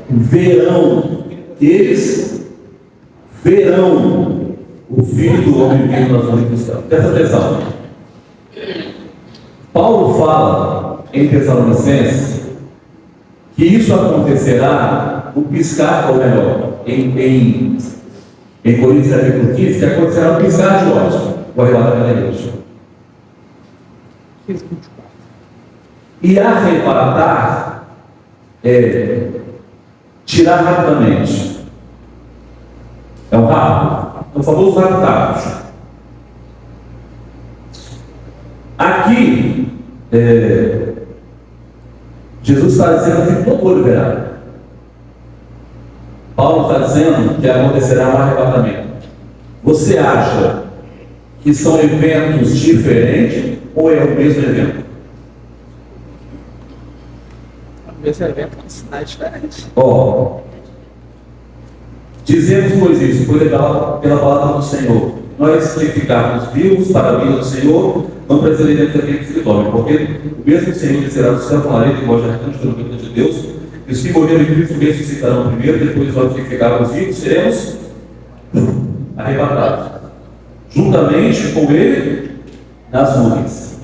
Verão. Eles verão o Filho do Homem vindo nas nuvens do céu. Presta atenção. Paulo fala em Tessalonicenses que isso acontecerá no piscar, ou melhor, em Coríntios capítulo 15, que acontecerá no piscar de olhos, o arrebatamento da igreja. E arrebatar é tirar rapidamente. É um rápido, é o famoso rápido. Aqui, Jesus está dizendo que todo olho verá. Paulo está dizendo que acontecerá um arrebatamento. Você acha que são eventos diferentes ou é o mesmo evento? O mesmo evento com sinais diferentes. Dizemos, pois isso, foi pela palavra do Senhor. Nós que ficarmos vivos para a vida do Senhor, não precisaremos daquele que se dorme, porque o mesmo Senhor descerá do céu com a lei de voz arcante pelo grito de Deus, e os que morreram em Cristo ressuscitarão primeiro, depois nós que ficarmos vivos seremos arrebatados, juntamente com Ele nas nuvens.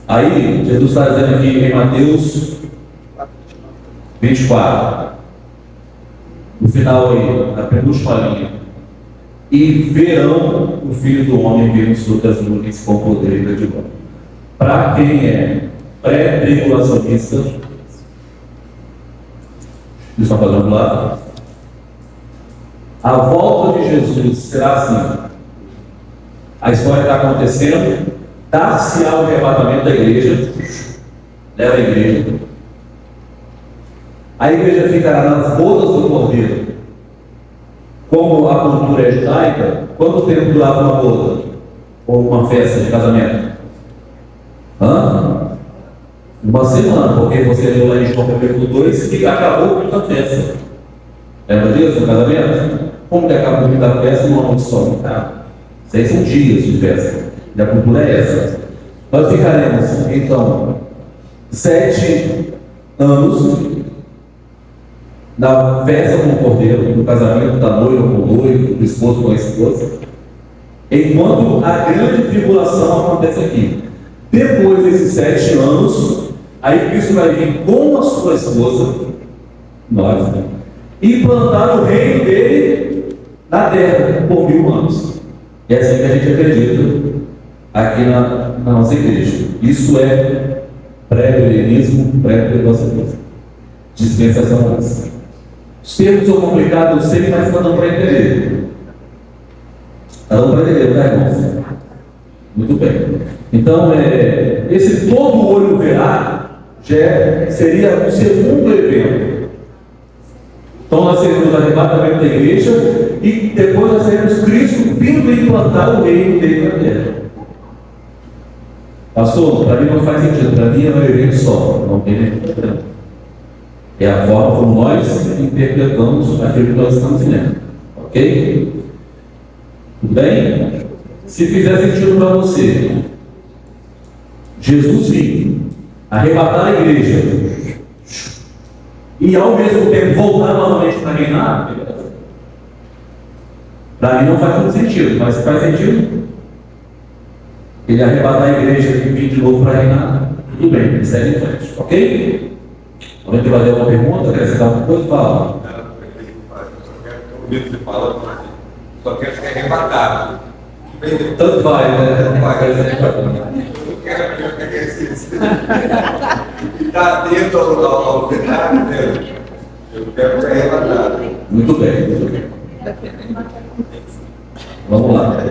Aí, Jesus está dizendo aqui em Mateus 24, no final aí, na penúltima linha: e verão o Filho do Homem vindo sobre as nuvens com poder e grande glória. Para quem é pré-tribulacionista, estão falando lá, a volta de Jesus será assim: a história está acontecendo, dar-se-á o arrebatamento da igreja, leva a igreja ficará nas bodas do Cordeiro. Como a cultura é judaica, quanto tempo durava uma boda? Ou uma festa de casamento? Uma semana, porque você leu lá em João capítulo 2 que acabou o fim da festa. Lembra disso no casamento? Como que acaba o fim da festa numa noite só? Seis são dias de festa. E a cultura é essa. Nós ficaremos, então, 7 anos na festa com o cordeiro, no casamento da noiva com o noivo, do esposo com a esposa, enquanto a grande tribulação acontece aqui. Depois desses 7 anos, aí Cristo vai vir com a sua esposa, nós, né? E plantar o reino dele na terra por 1000 anos. E é assim que a gente acredita aqui na nossa igreja. Isso é pré-milenismo, pré-tribulacionismo, dispensação antes. Os termos são complicados, eu sei, mas está dando para entender. Está dando para entender, tá, irmãos? Muito bem. Então, esse todo olho verá já seria o segundo evento. Então, nós seremos arrebatamento da igreja e depois nós seremos Cristo vindo implantar o reino dele na terra. Pastor, para mim não faz sentido. Para mim é um evento só, não tem nem problema. É a forma como nós interpretamos aquilo que nós estamos lendo. Ok? Tudo bem? Se fizer sentido para você, Jesus vir arrebatar a igreja e ao mesmo tempo voltar novamente para reinar, para mim não faz todo sentido, mas se faz sentido, ele arrebatar a igreja e vir de novo para reinar, tudo bem, ele segue em frente. Ok? Alguém vai dar uma pergunta, acrescentar alguma coisa? Fala. Você fala, só quero ser arrebatado. Tanto vai, né? Tanto vai. Eu quero estar atento ao detalhe dele. Eu quero ser arrebatado. Muito bem, muito bem. Vamos lá.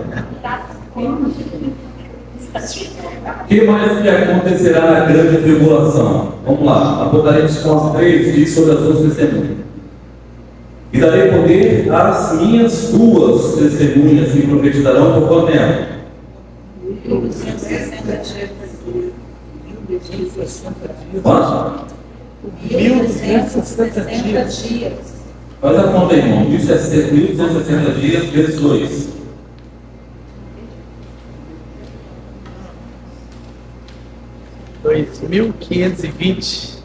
O que mais que acontecerá na grande tribulação? Vamos lá. Apocalipse 3 diz sobre as duas testemunhas. E darei poder às minhas duas testemunhas que profetizarão por quanto tempo? 60 dias. Quanto? 1.260 dias. Faz a conta aí, irmão. 1.260 dias vezes 2. 2.520.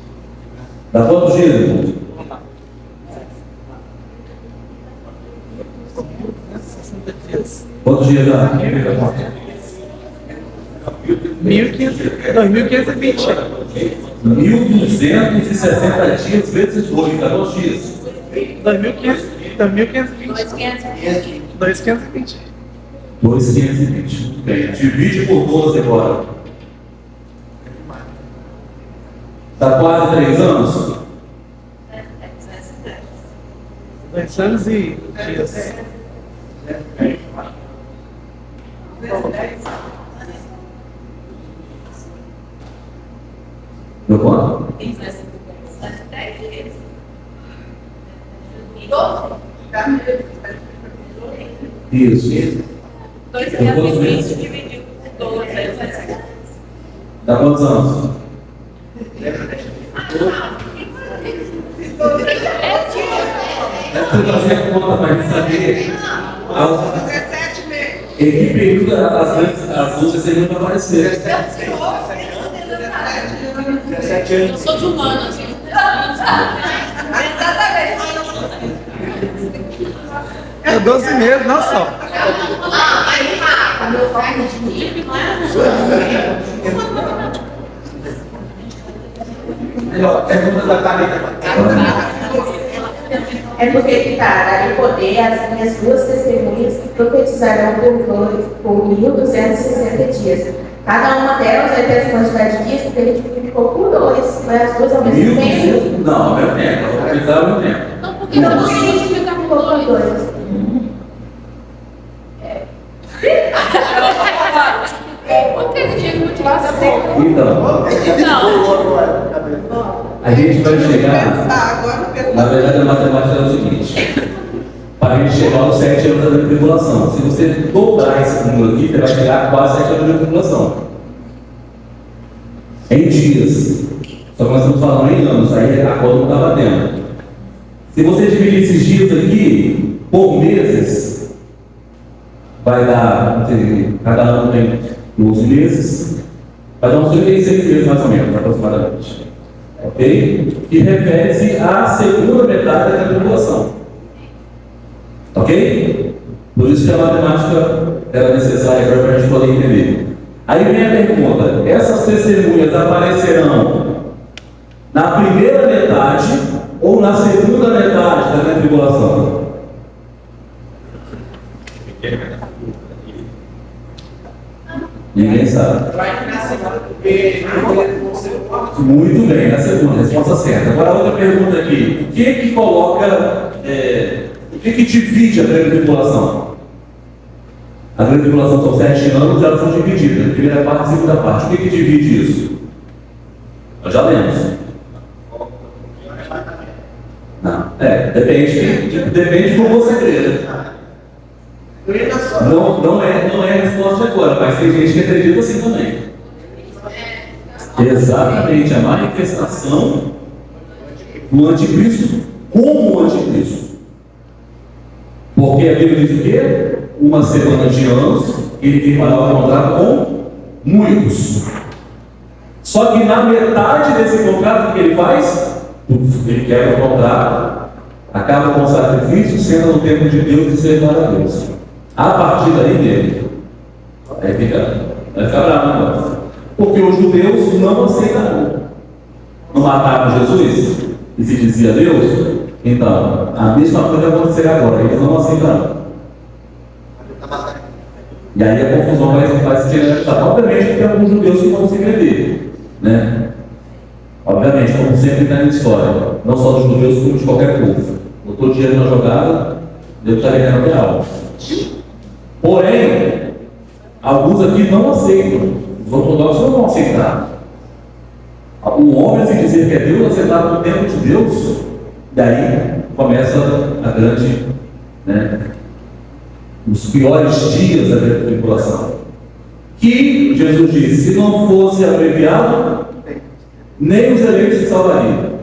Dá quantos dias, irmão? 60 dias. Quantos dias dá? 2.520. 1.260 dias vezes 2. Dá quantos dias? 2.520. 2.520. 2.520. Muito bem. Divide por 12 agora. Dá quase 3 anos? 2 anos e dias. Deu quanto? 10 dias. 12? Isso. 2.520 dividido por 12. Dá quantos anos? Você fazer a conta para saber em que período as luzes seriam para aparecer. Eu sou de humanas, gente. É 12 meses, não só. É porque que tá, darei poder às minhas duas testemunhas que profetizarão por 1.260 dias. Cada uma delas vai ter essa quantidade de dias, porque a gente multiplicou por 2. Não é as duas ao mesmo tempo? Não, ao mesmo tempo. Eu vou precisar ao mesmo tempo. Não, porque não consigo multiplicar por 2. Por que ele tinha que multiplicar por 2? Então, Não. a gente vai chegar. Na verdade, a matemática é o seguinte: para a gente chegar aos 7 anos da tribulação, se você dobrar esse número aqui, você vai chegar a quase 7 anos da tribulação. Em dias. Só que nós estamos falando em anos, aí a conta não está batendo. Se você dividir esses dias aqui por meses, vai dar, cada ano tem 12 meses, vai dar uns 36 meses mais ou menos, aproximadamente. Ok? Que refere-se à segunda metade da tribulação. Ok? Por isso que a matemática era necessária para a gente poder entender. Aí vem a pergunta: essas testemunhas aparecerão na primeira metade ou na segunda metade da tribulação? Ninguém sabe. Muito bem, na segunda, resposta certa. Agora outra pergunta aqui: o que coloca, o que divide a grande tribulação? A grande tribulação são 7 anos e elas são divididas, primeira parte e segunda parte. O que divide isso? Nós já lemos. Não, depende de como você crê. Não é a resposta agora, mas tem gente que acredita assim também. Exatamente, a manifestação do anticristo como anticristo. Porque a Bíblia diz o quê? Uma semana de anos, ele firmará o contrato com muitos. Só que na metade desse contrato, o que ele faz? Ele quebra o contrato, acaba com o sacrifício, sendo no tempo de Deus e ser para Deus. A partir daí dele, vai ficar bravo o negócio. Porque os judeus não aceitaram. Não mataram Jesus e se dizia Deus. Então, a mesma coisa vai acontecer agora, eles não aceitarão. E aí a confusão vai se generalizar. Obviamente que tem alguns judeus que vão se vender, né? Obviamente, como sempre está na história, não só dos judeus, como de qualquer povo. Botou dinheiro na jogada, Deus está vendendo real. Porém, alguns aqui não aceitam. Os ortodoxos não vão aceitar. O homem se dizer que é Deus, aceitar no tempo de Deus, daí começa a grande, os piores dias da tribulação. Que Jesus disse: se não fosse abreviado, nem os eleitos se salvariam.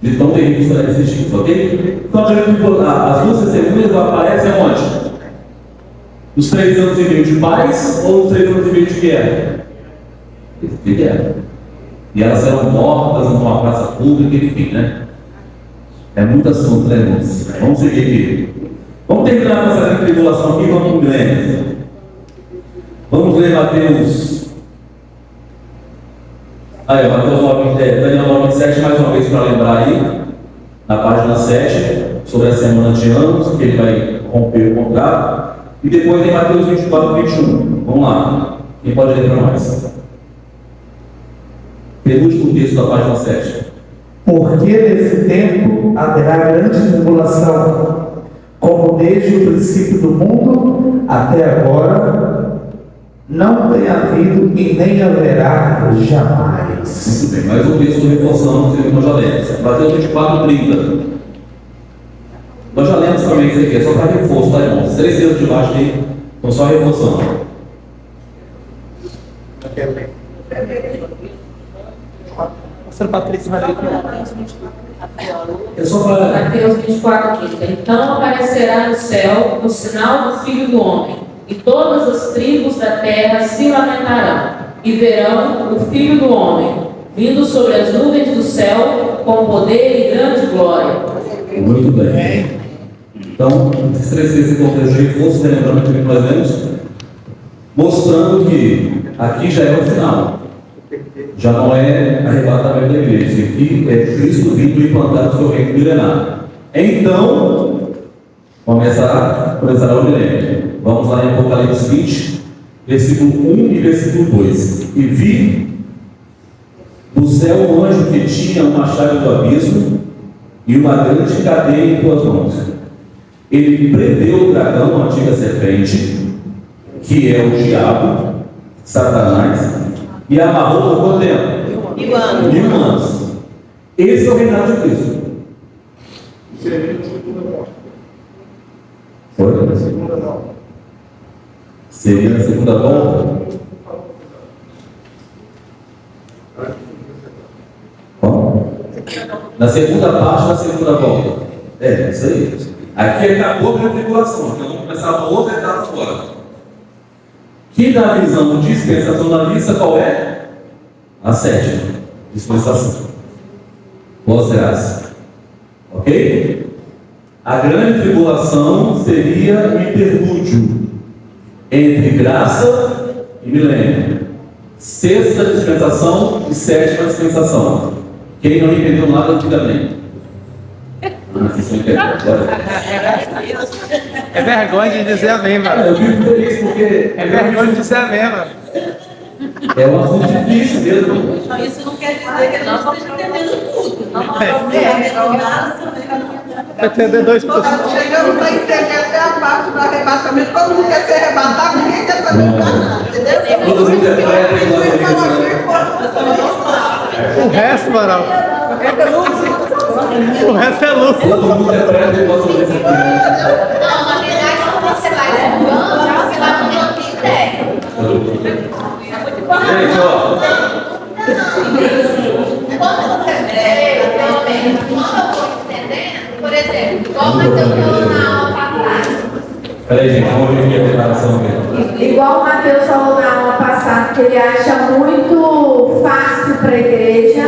De tão terríveis serão esses dias, ok? Então, as duas testemunhas aparecem aonde? Nos 3 anos e meio de paz ou nos 3 anos e meio de guerra? De guerra. E elas serão mortas numa praça pública, enfim, né? É muito assunto, né, irmãos? Vamos seguir aqui. Vamos terminar com essa tribulação aqui, vamos ler. Vamos ler Mateus. Mateus 9, Daniel 9:7, mais uma vez para lembrar aí, na página 7, sobre a semana de anos, que ele vai romper o contrato. E depois em Mateus 24:21. Vamos lá. Quem pode ler para nós? Penúltimo texto da página 7. Porque nesse tempo haverá grande tribulação, como desde o princípio do mundo até agora, não tem havido e nem haverá jamais. Muito bem, mais um texto reforçando o que nós já lemos. Mateus 24:30. Nós já lemos também isso aqui, é só para reforço, tá, irmãos? 3 textos de baixo aí, estão só reforçando. Pastor Patrícia vai ler. É só para. Mateus 24:30. Então aparecerá no céu o sinal do Filho do Homem, e todas as tribos da terra se lamentarão, e verão o Filho do Homem, vindo sobre as nuvens do céu, com poder e grande glória. Muito bem. Então, esses 3 textos em contexto de reforço, lembrando que nós lemos, mostrando que aqui já é o final. Já não é arrebatamento da igreja. Isso aqui é Cristo vindo implantar o seu reino milenar. Então, começará o milênio. Vamos lá em Apocalipse 20, versículo 1 e versículo 2. E vi do céu um anjo que tinha uma chave do abismo e uma grande cadeia em suas mãos. Ele prendeu o dragão, a antiga serpente, que é o diabo, Satanás, e amarrou por quanto tempo? 1000 anos. 1000 anos. Esse é o reinado de Cristo. Seria na segunda volta? Bom, na segunda parte da segunda volta. É, isso aí. Aqui acabou a tribulação. Então vamos começar uma outra etapa agora. Que na visão dispensacionalista, qual é? A 7ª dispensação. Pós-graça. Ok? A grande tribulação seria o interlúdio entre graça e milênio. 6ª dispensação e 7ª dispensação. Quem não entendeu nada antigamente? É vergonha de dizer amém, mano. Eu fico feliz porque É vergonha de dizer amém, mano. é um assunto difícil mesmo. Não, isso não quer dizer que nós estamos entendendo tudo. Não vamos Vai entender 2%. Chegamos a entender até a parte do arrebatamento. Todo mundo quer ser arrebatado, ninguém quer saber nada. Entendeu? Todos interpretam O resto, mano. O resto é lucro. todo mundo interpreta e gosta desse aqui. Não, na verdade, quando você vai estudando, você vai mudando de ideia. Gente, ó. Quando você pelo menos, quando eu vou entendendo, por exemplo, igual o Matheus falou na aula passada. Peraí, gente, vamos ver aqui a declaração mesmo. Igual o Mateus falou na aula passada, que ele acha muito fácil para a igreja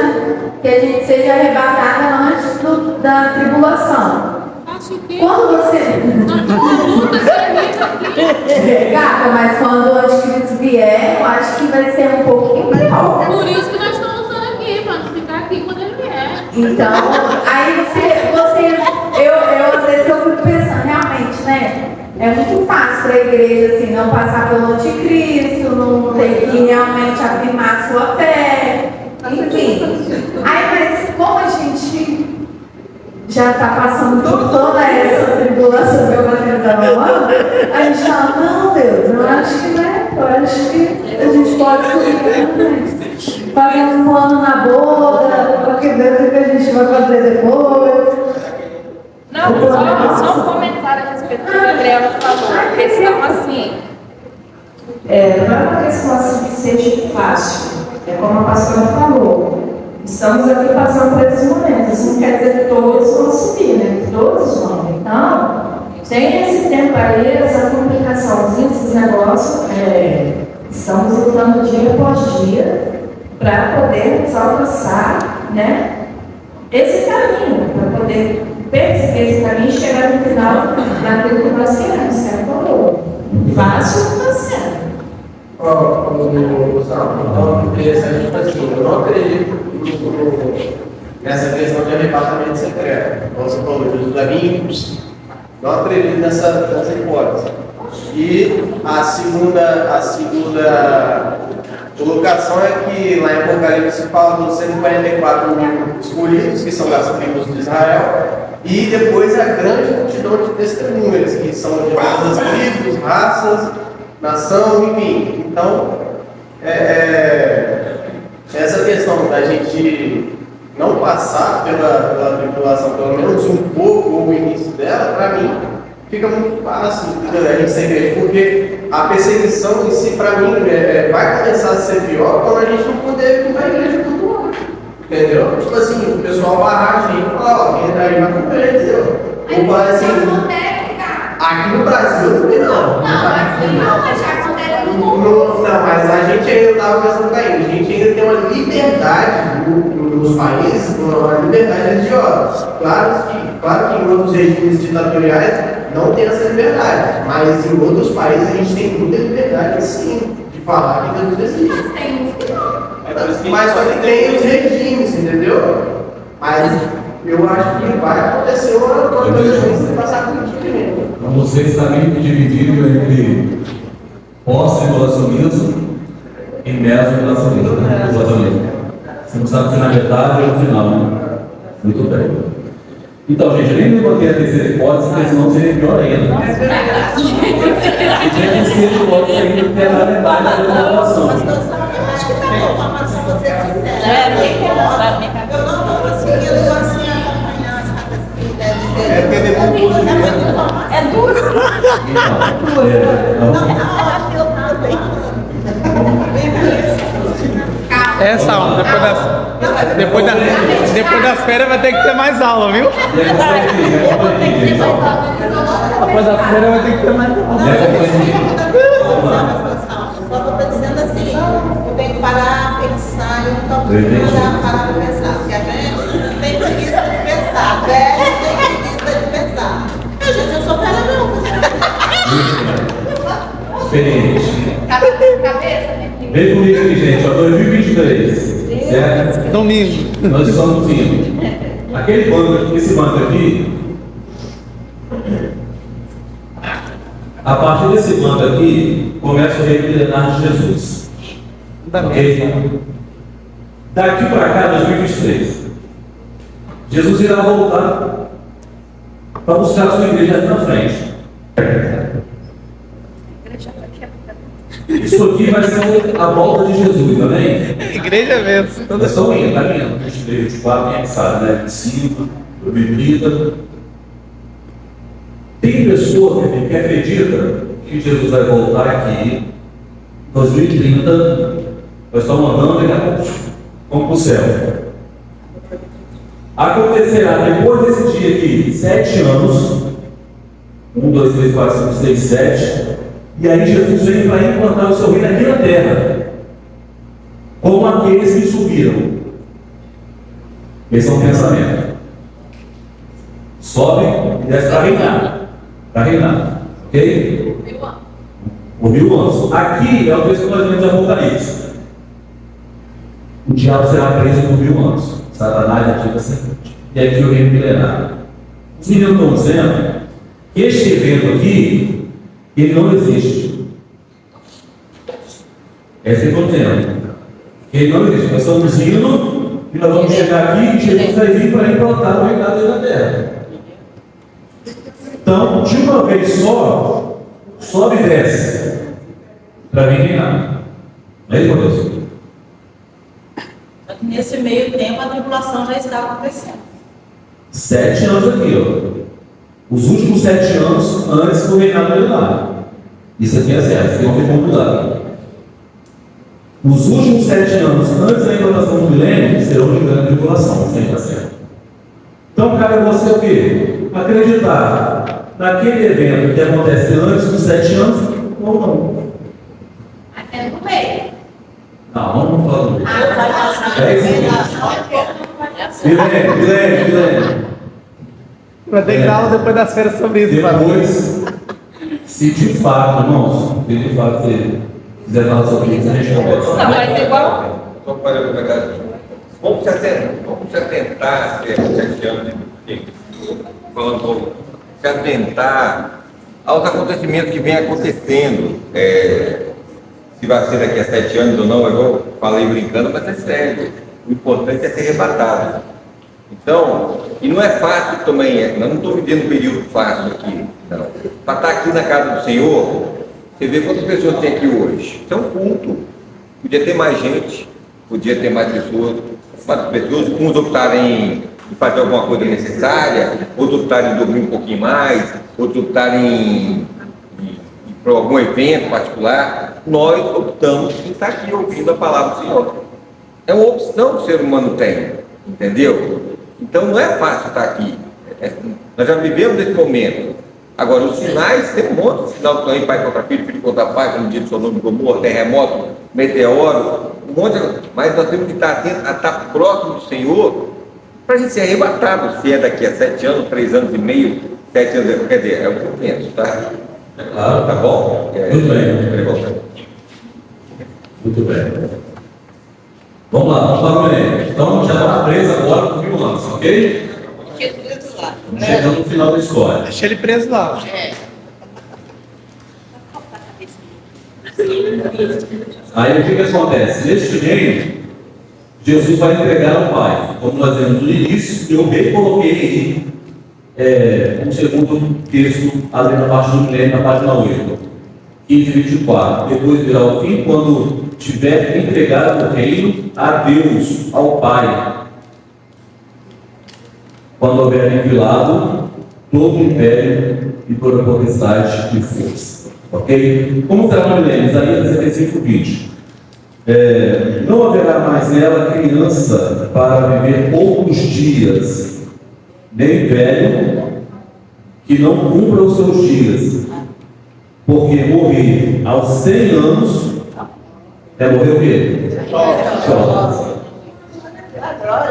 que a gente seja arrebatada antes da tribulação. Quando você. Gata, mas quando o anticristo vier, eu acho que vai ser um pouquinho pior. Por isso que nós estamos usando aqui, para não ficar aqui quando ele vier. Então, aí eu às vezes eu fico pensando, realmente, né? É muito fácil para a igreja assim, não passar pelo anticristo, não ter que realmente afirmar sua fé, enfim. Aí, mas como a gente já está passando por toda essa tribulação que eu vou tentar falando, a gente fala, não, Deus, eu acho que né, eu acho que a gente pode fazer um plano na boda, porque Deus o que a gente vai fazer depois. Não, só um comentário a respeito do que a Gabriela falou. A questão assim. Não é uma questão assim que seja fácil. É como a pastora falou. estamos aqui passando por esses momentos. Isso não quer dizer que todos vão subir, né? Que todos vão. Então, tem esse tempo aí, essa complicaçãozinha, esses negócios. Estamos lutando dia após dia para poder alcançar, né, esse caminho, para poder perseguir esse caminho e chegar no final daquilo que nós queremos, que é falou. Fácil não está sendo. Então, interessante, tipo assim, eu não acredito nessa questão de arrebatamento secreto. Como você falou, dos amigos, não acredito nessa hipótese. E a segunda colocação é que lá em Apocalipse fala dos 144 mil escolhidos, que são das tribos de Israel, e depois a grande multidão de testemunhas, que são de todas as tribos, raças, nação, enfim. Então, essa questão da gente não passar pela tribulação, pelo menos um pouco, ou o início dela, para mim, fica muito fácil a gente ser crente, porque a perseguição em si, para mim, vai começar a ser pior quando a gente não puder vir na igreja todo ano. Entendeu? Tipo assim, o pessoal barrar a gente e falar, ó, quem entrar aí vai comer, entendeu? Ou falar assim, aqui no Brasil não tem não. mas já acontece no mundo. Não, mas a gente ainda estava pensando caindo, a gente ainda tem uma liberdade nos países, uma liberdade religiosa. Claro que em outros regimes ditatoriais não tem essa liberdade, mas em outros países a gente tem muita liberdade, sim, de falar que Deus existe. Mas só que tem os regimes, entendeu? Mas eu acho que vai acontecer uma coisa que passar por isso primeiro. Então você está meio que dividido entre pós-tribulacionismo e meso-tribulacionismo, né? Você não sabe se na metade ou no final, né? Muito bem. Então, gente, eu nem levantei a terceira hipótese, porque senão seria pior ainda. É verdade. E tem a terceira hipótese ainda, que é na metade da tribulação. Eu acho que tá bom, mas se você é sincero, eu não estou conseguindo assim acompanhar as cabecinhas. É porque depois É duro. Essa aula, depois das férias vai ter que ter mais aula, viu? Depois das férias vai ter que ter mais aula. Só estou dizendo assim, eu tenho que parar, pensar, eu não estou parar para pensar. Porque a gente tem preguiça de pensar, velho tem preguiça de pensar. Gente, eu sou velha não. Experiente. Cabeça, né? Vem comigo aqui, gente, ó, 2023, certo? Domingo. Nós estamos indo. Aquele banco, esse banco aqui, a partir desse banco aqui, começa o reino milenar de Jesus. Ok? Daqui para cá, 2023, Jesus irá voltar para buscar a sua igreja aqui na frente. Isso aqui vai ser a volta de Jesus, amém? Igreja mesmo. Nós estamos indo, tá vendo? A gente veio de 4, quem sabe, né? De 5, do bebida. Tem pessoa que acredita que Jesus vai voltar aqui em 2030. Nós estamos andando daqui a pouco. Vamos para o céu. Acontecerá depois desse dia aqui 7 anos. 1, 2, 3, 4, 5, 6, 7. E aí Jesus vem para implantar o seu reino aqui na terra, como aqueles que subiram. Esse é um pensamento. Sobe e desce para reinar. Para reinar. Ok? Por 1000 anos. Aqui é o texto que nós vemos de Apocalipse. O diabo será preso por 1000 anos. Satanás é a antiga serpente. E aqui o reino milenar. Os meninos estão dizendo que este evento aqui ele não existe. Essa é a contenda. Ele não existe. Nós estamos indo e nós vamos chegar aqui e Jesus vai vir para implantar o reinado da terra. Então, de uma vez só, sobe e desce para vir reinar. Não é isso, meu Deus? Nesse meio tempo a tribulação já está acontecendo. 7 anos aqui, ó. Os últimos 7 anos antes do reinado milenar. Isso aqui é certo, tem que mudar. Os últimos 7 anos antes da implantação do milênio serão de grande tribulação, 100%. Então, cabe a você o quê? Acreditar naquele evento que acontece antes dos 7 anos ou não. Até no meio. Não, vamos falar do meio. 10 Milene. Vai ter que dar aula depois das férias sobre isso, Depois, se de fato, irmãos, se de fato você quiser falar sobre isso, a gente conversa. Não, mas é igual. Só para a verdade. Vamos se atentar, 7 anos de falando um pouco, se atentar aos acontecimentos que vêm acontecendo. Se vai ser daqui a 7 anos ou não, eu falei brincando, mas é sério. O importante é ser arrebatado. Então, e não é fácil também, eu não estou vivendo um período fácil aqui, não. Para estar aqui na casa do Senhor, você vê quantas pessoas tem aqui hoje. Isso é um culto. Podia ter mais gente, podia ter mais pessoas, uns optarem em fazer alguma coisa necessária, outros optarem em dormir um pouquinho mais, outros optarem para algum evento particular. Nós optamos em estar aqui ouvindo a palavra do Senhor. É uma opção que o ser humano tem, entendeu? Então não é fácil estar aqui. Nós já vivemos esse momento. Agora, os sinais, tem um monte de sinal que estão aí, pai contra filho, filho contra pai, como diz o Sodoma e Gomorra, terremoto, meteoro, um monte de... Mas nós temos que estar atentos a estar próximo do Senhor para a gente ser arrebatado, se é daqui a 7 anos, 3 anos e meio, 7 anos, quer dizer, é o que eu penso, tá? Ah, tá bom? Muito bem. Muito bem. Vamos lá, vamos para o Enem. Então, já está preso agora por 1000 anos, ok? Chegando no final da história. Deixa ele preso lá. Aí o que acontece? Neste reino, Jesus vai entregar ao Pai. Como nós vemos no início, eu bem coloquei aí um segundo texto ali na parte do milênio, na página 8, 15 e 24. Depois virá o fim, quando tiver entregado o reino a Deus, ao Pai. Quando houver aniquilado todo o império e toda a potestade e força. Ok? Como será no milênio? Isaías 65, 20. Não haverá mais nela criança para viver poucos dias, nem velho que não cumpra os seus dias, porque morrer aos 100 anos é morrer o quê? Jovem.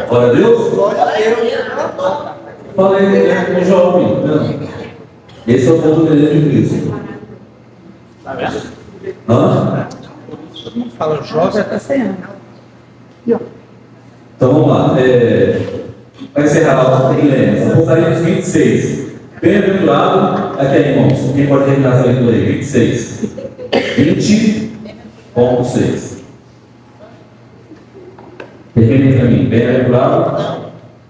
Glória a Deus? Falei com o jovem. Não. Esse é o ponto do desejo de Cristo. Hã? Fala jovem até 100 anos. Então vamos lá. Para encerrar a Lênis, Apocalipse 26. Bem-aventurado, aqui irmãos, quem pode terminar essa leitura aí? 26. 20.6. Termine para mim. Bem-aventurado.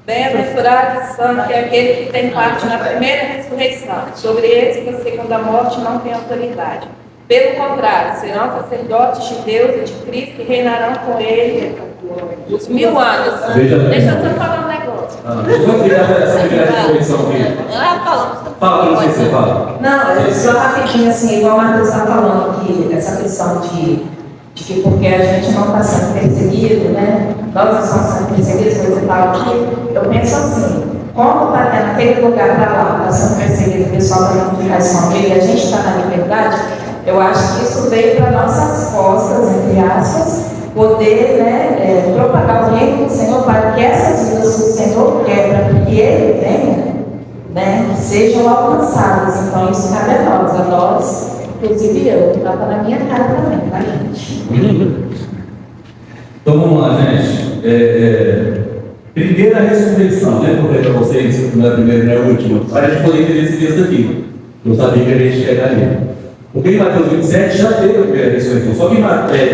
Bem-aventurado e santo é aquele que tem parte na primeira ressurreição. Sobre eles que a segunda morte não tem autoridade. Pelo contrário, serão sacerdotes de Deus e de Cristo que reinarão com ele os 1000 anos. Deixa eu só falar um negócio. Só criar essa primeira ressurreição aqui. Fala, não sei se você fala. Não, só rapidinho assim, igual o Matheus está falando aqui, essa questão de que porque a gente não está sendo perseguido, né? Nós não estamos sendo perseguidos, coisa e tal, eu penso assim, como está tendo aquele lugar para lá, está sendo perseguido, o pessoal está não ficar escondido e a gente está na liberdade, eu acho que isso veio para nossas costas, entre aspas, poder, né, propagar o reino do Senhor para que essas vidas que o Senhor quer, para que Ele venha, né, sejam alcançadas. Então isso cabe a nós, inclusive eu, estava na minha cara também, tá, gente? Então vamos lá, gente. Primeira ressurreição, né? Eu falei para vocês, não é a primeira, não é a última, para a gente poder entender esse texto aqui. Eu sabia que a gente ia chegar ali. Porque em Mateus 27 já teve a primeira ressurreição, só que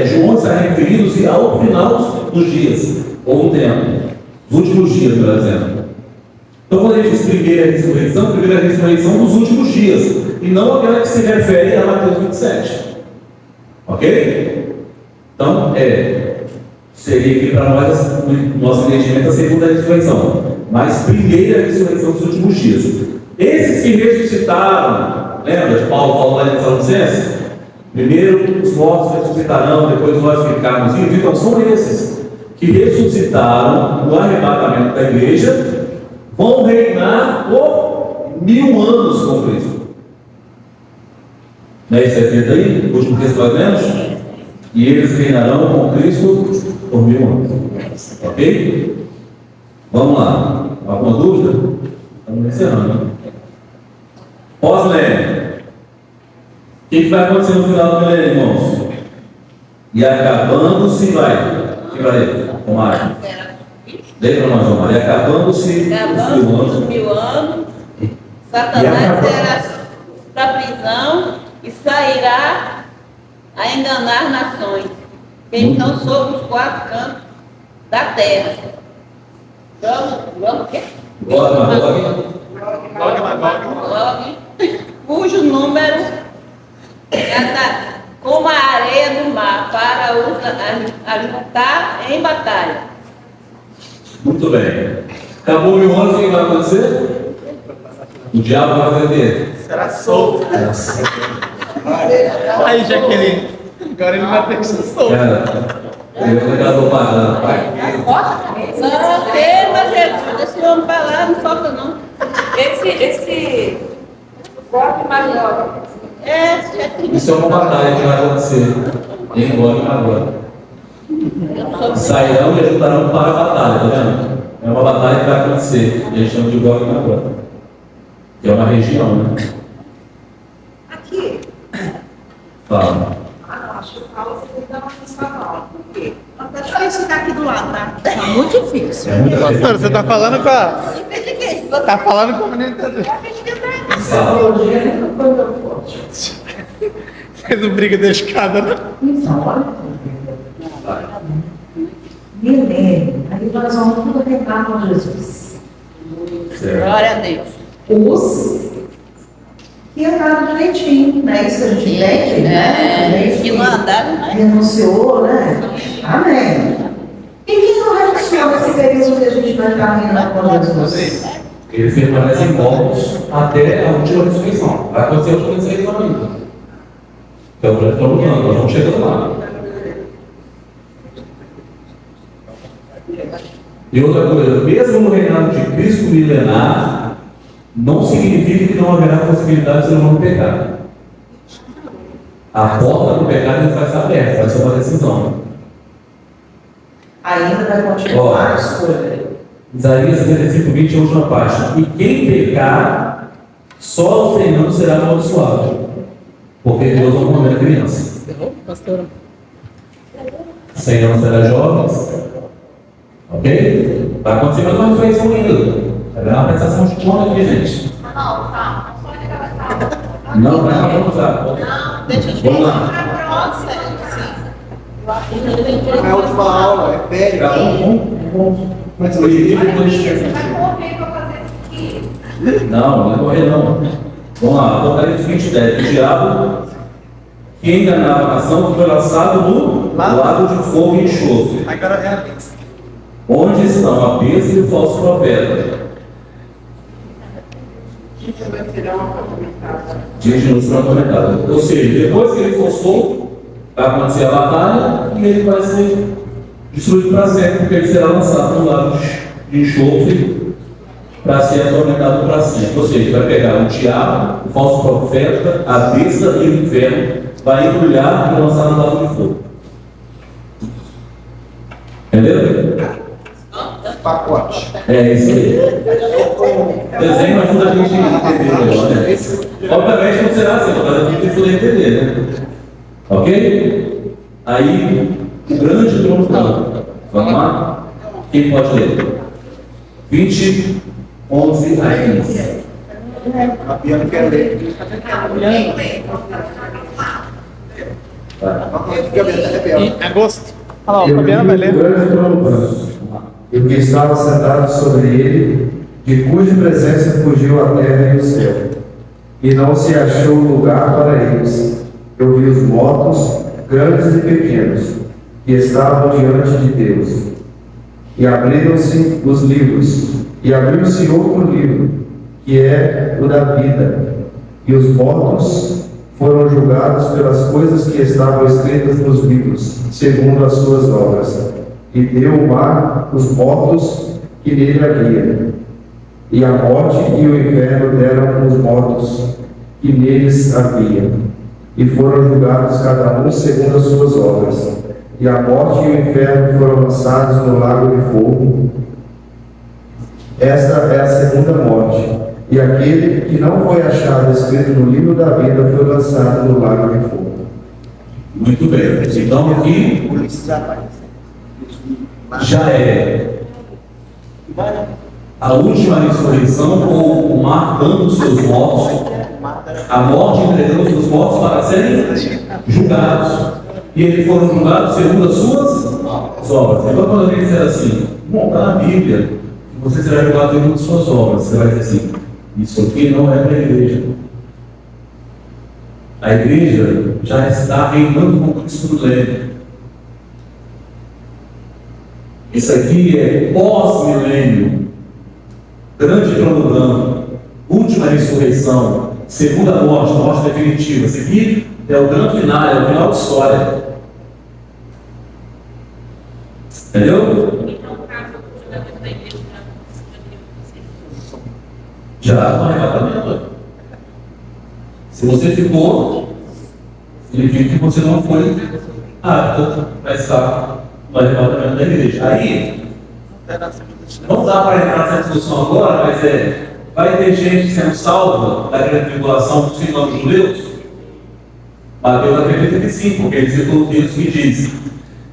João está referindo-se ao final dos dias, ou um tempo, os últimos dias, por exemplo. Então, quando ele diz primeira ressurreição dos últimos dias, e não aquela que se refere a Mateus 27. Ok? Então, seria aqui para nós, no nosso entendimento, a segunda ressurreição, mas primeira ressurreição dos últimos dias. Esses que ressuscitaram, lembra de Paulo falando lá em Tessalonicenses? Primeiro os mortos ressuscitarão, depois nós ficarmos vivos. Então são esses. que ressuscitaram no arrebatamento da igreja vão reinar por 1000 anos com Cristo. Não é isso que é feito aí? O último texto que nós lemos? E eles reinarão com Cristo por 1000 anos. Ok? Vamos lá. Alguma dúvida? Estamos encerrando, né? Pós-milênio. O que vai acontecer no final do milênio, irmãos? E acabando-se vai. O que vai? Omar. Lê para nós, Omar. E acabando-se Acabando os 1000 anos, Satanás será para a prisão e sairá a enganar nações que estão sobre os 4 cantos da terra. Vamos o quê? Gog, cujo número é como a areia do mar para os ajuntar em batalha. Muito bem. Acabou 1000 anos, o que vai acontecer? O diabo vai fazer o quê? Será solto. Aí, Jaqueline. Agora ele vai ter que ser solto. Cara, eu vou pegar a propaganda. Só tema, Jesus. Esse homem para lá, não falta não. Esse Gog e Magog. Isso é uma batalha que vai acontecer em Gog e Magog. Sairão e ajuntarão para a batalha, tá vendo? É uma batalha que vai acontecer. Eles chamam de Gog e Magog. Que é uma região, né? Aqui. Fala. Acho que fala você tem que dar uma espanhola. Por quê? Tá difícil ficar aqui do lado, tá? Tá muito difícil. Pastor, você tá falando com a... Tá falando com a menina. Fez um briga da escada, né? Milênio. Aí nós vamos tudo reinar com Jesus. Glória a Deus. Os que andaram direitinho, né? Isso que a gente entende, né? Que não andaram, né? Renunciou, né? Amém. E quem não renunciou nesse período que a gente vai estar reinando com Jesus? Eles permanecem mortos até a última ressurreição. Vai acontecer a última ressurreição ainda. Então já estamos lutando, nós vamos chegando lá. E outra coisa, mesmo no reinado de Cristo milenar, não significa que não haverá possibilidade de ser humano pecar. A porta do pecado vai estar aberta, vai ser uma decisão. Ainda vai continuar a escolha. Isaías 65, 20 é a última página. E quem pecar, só o Senhor será amaldiçoado. Porque Deus não condena criança. Pastor. Senhor será jovens. Ok? Vai acontecer mais uma ressurreição ainda. Vai dar uma prestação de conta aqui, gente. Não, vai acabar já. Não, deixa eu te Vamos lá. mostrar pra você. Não é a última aula, é velho. Mas Você vai correr para fazer isso aqui. não é correr não. Vamos lá, Apocalipse 20, 10. O diabo que enganava a nação foi lançado no lago de fogo e enxofre. Agora é a vez. Onde estão a besta e o falso profeta? Diz no seu comentário. Ou seja, depois que ele for solto, vai acontecer a batalha e ele vai ser destruído para sempre, porque ele será lançado no lago de enxofre para ser atormentado para sempre. Ou seja, vai pegar o diabo, o falso profeta, a besta e o inferno, vai embrulhar e lançar no lago de fogo. Entendeu? Pacote. É isso aí. O desenho ajuda a gente a entender melhor, né? Obviamente não será assim, mas a gente precisa entender, né? Ok? Aí, o grande trono branco. Vamos lá? Quem pode ler? 20, 11 a 15. A Bia não quer ler. Em agosto. Olha lá, o Fabiano vai ler. grande trono branco, e o que estava sentado sobre ele, de cuja presença fugiu a terra e o céu, e não se achou lugar para eles. Eu vi os mortos, grandes e pequenos, que estavam diante de Deus. E abriram-se os livros, e abriu-se outro livro, que é o da vida. E os mortos foram julgados pelas coisas que estavam escritas nos livros, segundo as suas obras. e deu o mar os mortos que nele havia. E a morte e o inferno deram os mortos que neles havia. E foram julgados cada um segundo as suas obras. E a morte e o inferno foram lançados no lago de fogo. Esta é a segunda morte. E aquele que não foi achado escrito no livro da vida foi lançado no lago de fogo. Muito bem. Então aqui já é a última ressurreição, ou o mar dando os seus mortos, a morte entregando os seus mortos para serem julgados. E eles foram julgados segundo as suas obras. Então quando alguém disser assim, bom, está na Bíblia, você será julgado segundo as suas obras, você vai dizer assim, isso aqui não é para a igreja. A igreja já está reinando com Cristo no milênio. Isso aqui é pós-milênio, grande cronograma, última ressurreição, segunda morte, morte definitiva. Isso aqui é o grande final, é o final da história. Entendeu? Já no arrebatamento. Se você ficou, significa que você não foi apto para estar no arrebatamento da igreja. Aí, não dá para entrar nessa discussão agora, mas vai ter gente sendo salva da grande tribulação dos filhos dos judeus? Mateus acredita que sim, porque ele citou o texto que diz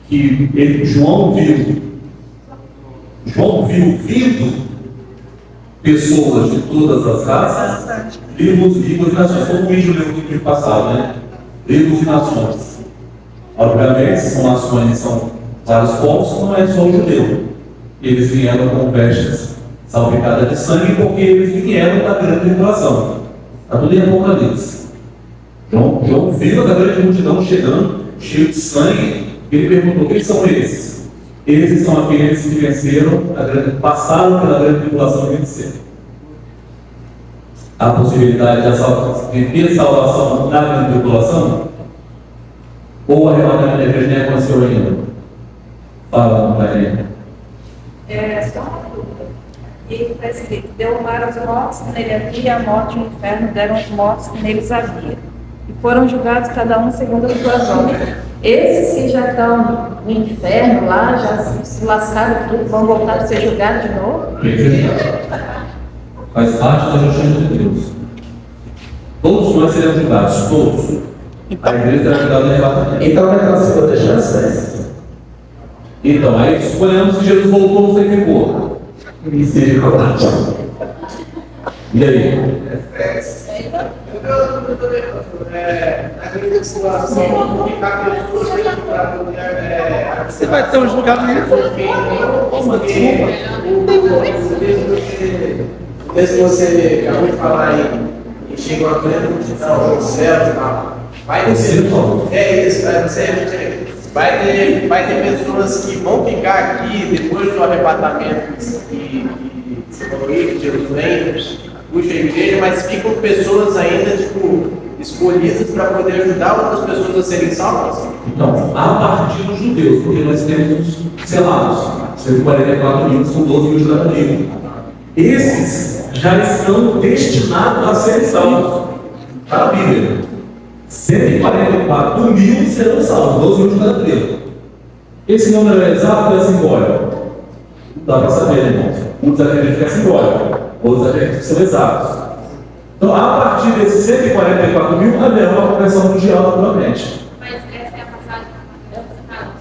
que João vindo pessoas de todas as raças, tribos e nações, como o índio leu no livro passado, né? Tribos e nações. Obviamente, são nações, são vários povos, não é só o judeu. Eles vieram com vestes salpicadas de sangue, porque eles vieram da grande tribulação. Está tudo em Apocalipse. João viu a grande multidão chegando, cheio de sangue, e ele perguntou: quem são esses? Esses são aqueles que venceram, passaram pela grande tribulação e venceram. A possibilidade de ter salvação na grande tribulação? Ou o arrebatamento da igreja nem aconteceu ainda? Fala, Maria. Só uma dúvida. E está escrito: deu o mar aos mortos que nele havia, a morte e o inferno deram os mortos que neles havia. E foram julgados cada um segundo as suas obras. Esses que já estão no inferno lá, já se lascaram tudo, vão voltar a ser julgados de novo? Faz parte da justiça de Deus. Todos nós seremos julgados, todos. A igreja será julgada no arrebatamento. Então não é aquela segunda chance? Então, aí suponhamos que Jesus voltou, você ficou. Misericórdia. E aí? Você vai ter um julgamento. Desde que você acabou de falar aí, e chegou a plena multidão no céu e tal, vai ter vai ter pessoas que vão ficar aqui depois do arrebatamento que você falou aí, que Jesus vem, puxa a igreja, mas ficam pessoas ainda, escolhidas para poder ajudar outras pessoas a serem salvas? Então, a partir dos judeus, porque nós temos selados, 144 mil, são 12 mil de cada tribo. Esses já estão destinados a serem salvos. Está na Bíblia. 144 mil serão salvos, 12 mil de cada tribo. Esse número é exato ou é simbólico? Não dá para saber, irmãos. Muitos acreditam que é simbólico, outros acreditam que são exatos. Então, a partir desses 144 mil, haverá uma conversão mundial, naturalmente. Mas essa é a passagem que você fala,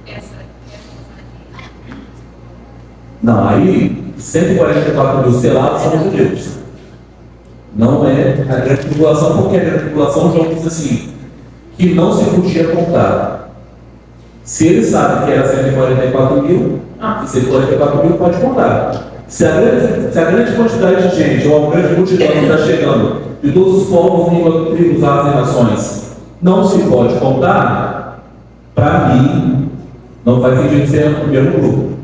essa Não, aí 144 mil selados são judeus. Não é a grande tribulação, porque a grande tribulação, João diz assim, que não se podia contar. Se ele sabe que era 144 mil, e 144 mil pode contar. Se a grande quantidade de gente, ou a grande multidão que está chegando, de todos os povos, línguas, tribos, raças e nações, não se pode contar, para mim, não faz sentido ser o primeiro grupo.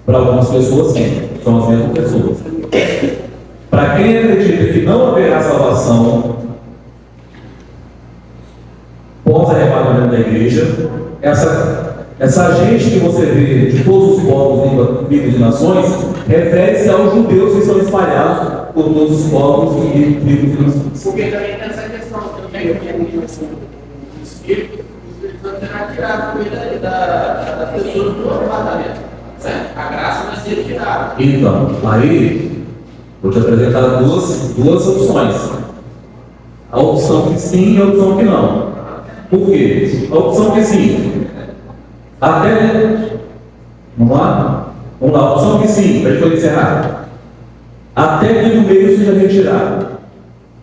Para algumas pessoas, sim, são as mesmas pessoas. Para quem acredita que não haverá salvação pós-arrebatamento da igreja, essa Essa gente que você vê de todos os povos, línguas, tribos e nações, refere-se aos judeus que são espalhados por todos os povos e tribos e nações. Porque também tem essa questão também, o Espírito Santo será tirado das pessoas do arrebatamento. Certo? A graça vai ser tirada. Então, aí, vou te apresentar duas opções. A opção que sim e a opção que não. Por quê? A opção que sim, até, vamos lá? Vamos lá, a opção que sim, para a gente encerrar. Até que do meio seja retirado.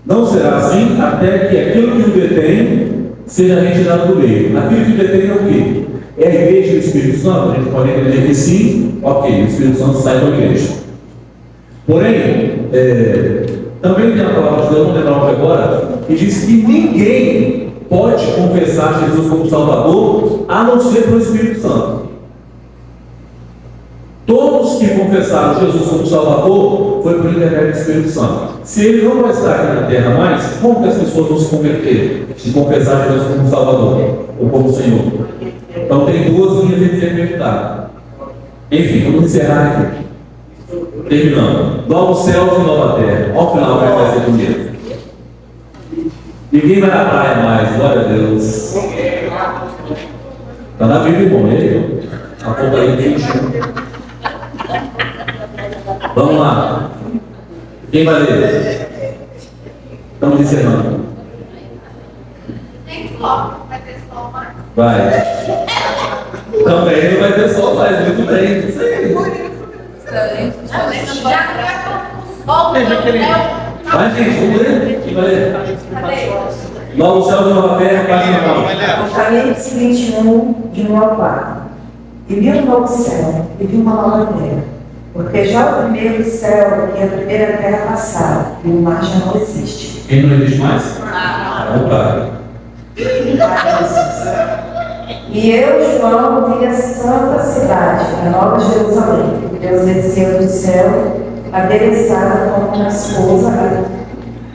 Não será assim até que aquilo que o detém seja retirado do meio. Aquilo que o detém é o quê? É a igreja do Espírito Santo? A gente pode entender que sim, ok, o Espírito Santo sai da igreja. Porém, também tem a palavra de Deus, não lembro agora, que diz que ninguém pode confessar Jesus como Salvador, a não ser pelo Espírito Santo. Todos que confessaram Jesus como Salvador foi por intermédio do Espírito Santo. Se ele não vai estar aqui na terra mais, como que as pessoas vão se converter? Se confessar Jesus como Salvador ou como Senhor? Então tem duas linhas de interpretadas. Enfim, vamos encerrar aqui. Terminando. Novos céus e nova terra. Olha o final que vai ser bonito. Ninguém vai na praia mais, glória a Deus. Está na Bíblia, irmão, ele? Apocalipse 21. Vamos lá. Quem vai ler? Estamos encerrando. Tem sol, vai ter sol mais. Vai. Também não vai ter sol mais, muito bem. Isso aí. Vai, gente, vamos ler. Quem vai ler? Novo céu e nova terra, página 9. Apocalipse 21, de 1 ao 4. E vi um novo céu, e vi uma nova terra. Porque já o primeiro céu e a primeira terra passaram, e o mar já não existe. Quem não existe mais? Opa. E eu, João, vi a santa cidade, a nova Jerusalém, que Deus desceu do céu, adereçada como uma esposa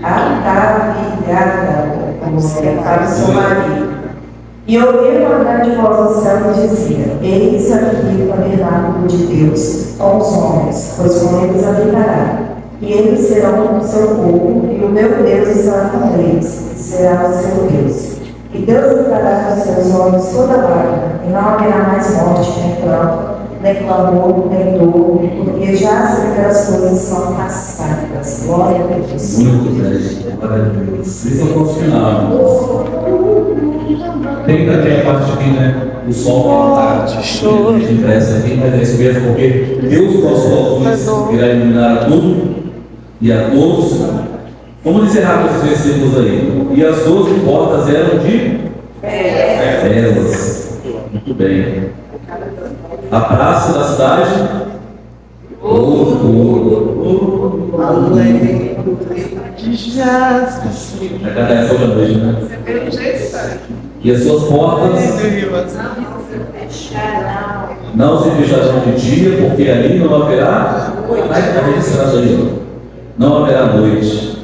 ataviada, como se para o seu marido. E ouvi uma grande voz do céu que dizia: Eis aqui o tabernáculo de Deus com os homens, pois com eles habitará. E eles serão o seu povo, e o meu Deus estará com eles, e será o seu Deus. E Deus livrará dos seus olhos toda lágrima, e não haverá mais morte, nem pranto, nem clamor, nem dor, porque já as primeiras coisas são passadas. Glória a Deus. Muito bem, glória a Deus. Esse é o nosso final. Tem também a parte aqui, né? O sol à tarde. A gente presta aqui, mas é isso mesmo, porque Deus, nosso luz, irá iluminar a tudo e a todos. Vamos encerrar com esses versículos aí. E as 12 portas eram de velas. Muito bem. A praça da cidade, ouro. Vai cantar essa outra vez, né? E as suas portas não se fecharão de dia, porque ali não haverá. Vai estar registrado aí. Não haverá noite.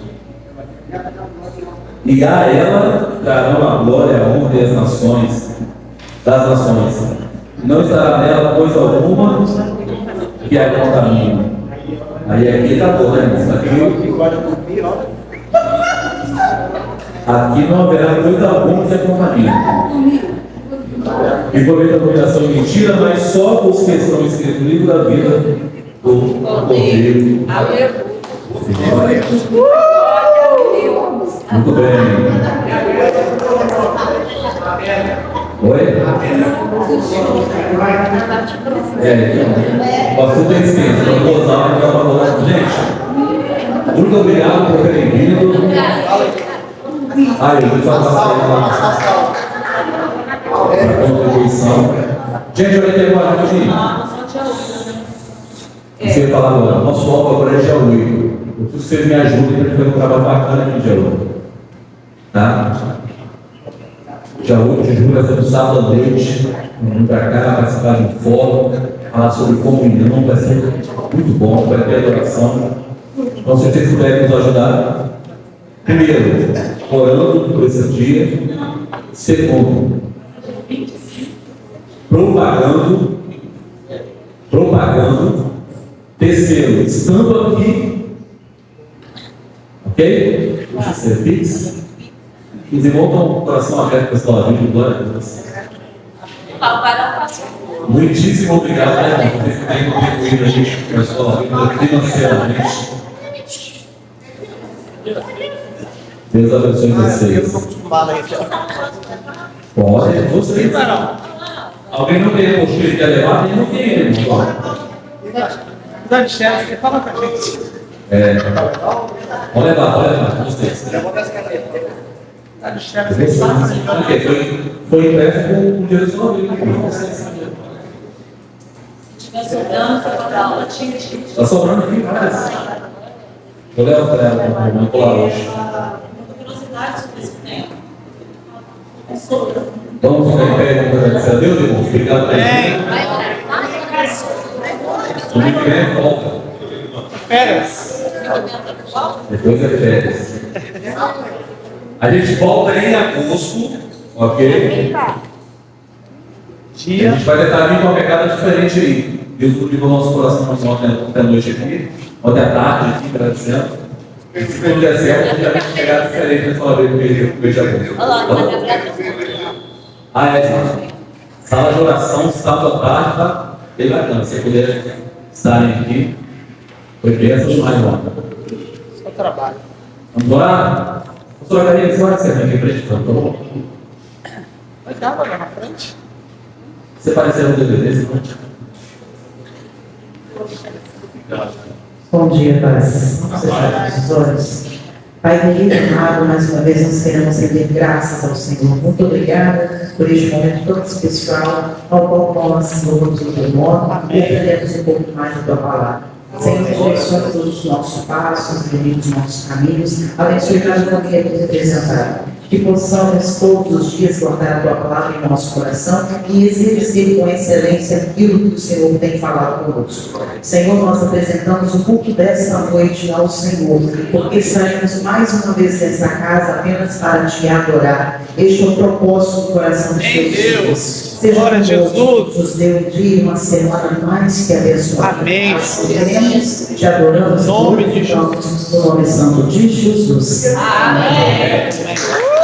E a ela trarão a glória, a honra e as nações das nações. Não estará nela coisa alguma que a contamine. Aí aqui acabou, né? Aqui não haverá coisa alguma que a contamine. E cometa dominação e mentira, mas só os que estão escritos no livro da vida do Cordeiro. Muito bem. Oi? Bastante extenso. Vou gozar, então, para falar. Gente, muito obrigado por terem vindo. Eu vou falar a contribuição. Gente, olha aqui agora, rapidinho. Você vai falar agora. Nosso foco agora é dia 8. Eu preciso que vocês me ajudem para fazer um trabalho bacana aqui dia 8. Tá? Dia 8 de julho, vai ser no sábado à noite. Vamos para cá, participar de um fórum, falar sobre comunhão, vai ser muito bom, vai ter adoração. Então, se vocês puderem nos ajudar, primeiro, orando por esse dia. Segundo, propagando, terceiro, estampa aqui, ok? Esse é Pix. Os irmãos estão com o coração aberto para essa vida, glória a Deus. Muitíssimo obrigado, né, por vocês terem contribuído aí para a escola vida financeiramente. Deus abençoe vocês. Pode, vocês. Alguém não tem mochila e quer levar? Tem, não tem ele. Dá de chefe, você fala com a gente. Pode levar, vocês. Dá de chefe, você fala com a gente. Foi empréstimo com o dinheiro do seu amigo. Está sobrando aqui, mas. Eu levo para ela, para a mãe colar hoje. Vamos ficar em pé e vamos agradecer a Deus, irmãos. Obrigado por isso. Domingo que vem volta. Férias. Depois é férias. A gente volta em agosto, ok? A gente vai tentar vir com uma pegada diferente aí. Deus purificou o nosso coração ontem à noite aqui, ontem à tarde aqui, agradecendo. E se tudo der certo, a gente vai ter uma pegada diferente nessa hora do mês de agosto. Gente. Sala de oração, sábado à tarde, tá? Bem bacana. Se puder estarem aqui, foi bênção demais, irmão. Só trabalho. Vamos orar? Pastor Karine, você vai ser aqui pra gente, tá bom? Vai cá, vai lá na frente. Você pareceu um DVD, não? Bom dia, paz. Vamos fechar os olhos. Pai querido, amado, mais uma vez nós queremos render graças ao Senhor. Muito obrigada por este momento tão especial, ao qual nós louvamos o teu nome e aprendemos um pouco mais da tua palavra. Senhor, direcione todos os nossos passos, dirige os nossos caminhos, abençoe cada família que representada. Que possamos todos os dias guardar a tua palavra em nosso coração e exercer com excelência aquilo que o Senhor tem falado conosco. Senhor, nós apresentamos o culto desta noite ao Senhor, porque saímos mais uma vez desta casa apenas para te adorar. Este é o propósito do coração dos teus filhos. Seja Jesus, nos deu um dia, uma semana mais que abençoada. Amém. Queremos, te adoramos, em nome de Jesus. No nome santo de Jesus. Amém.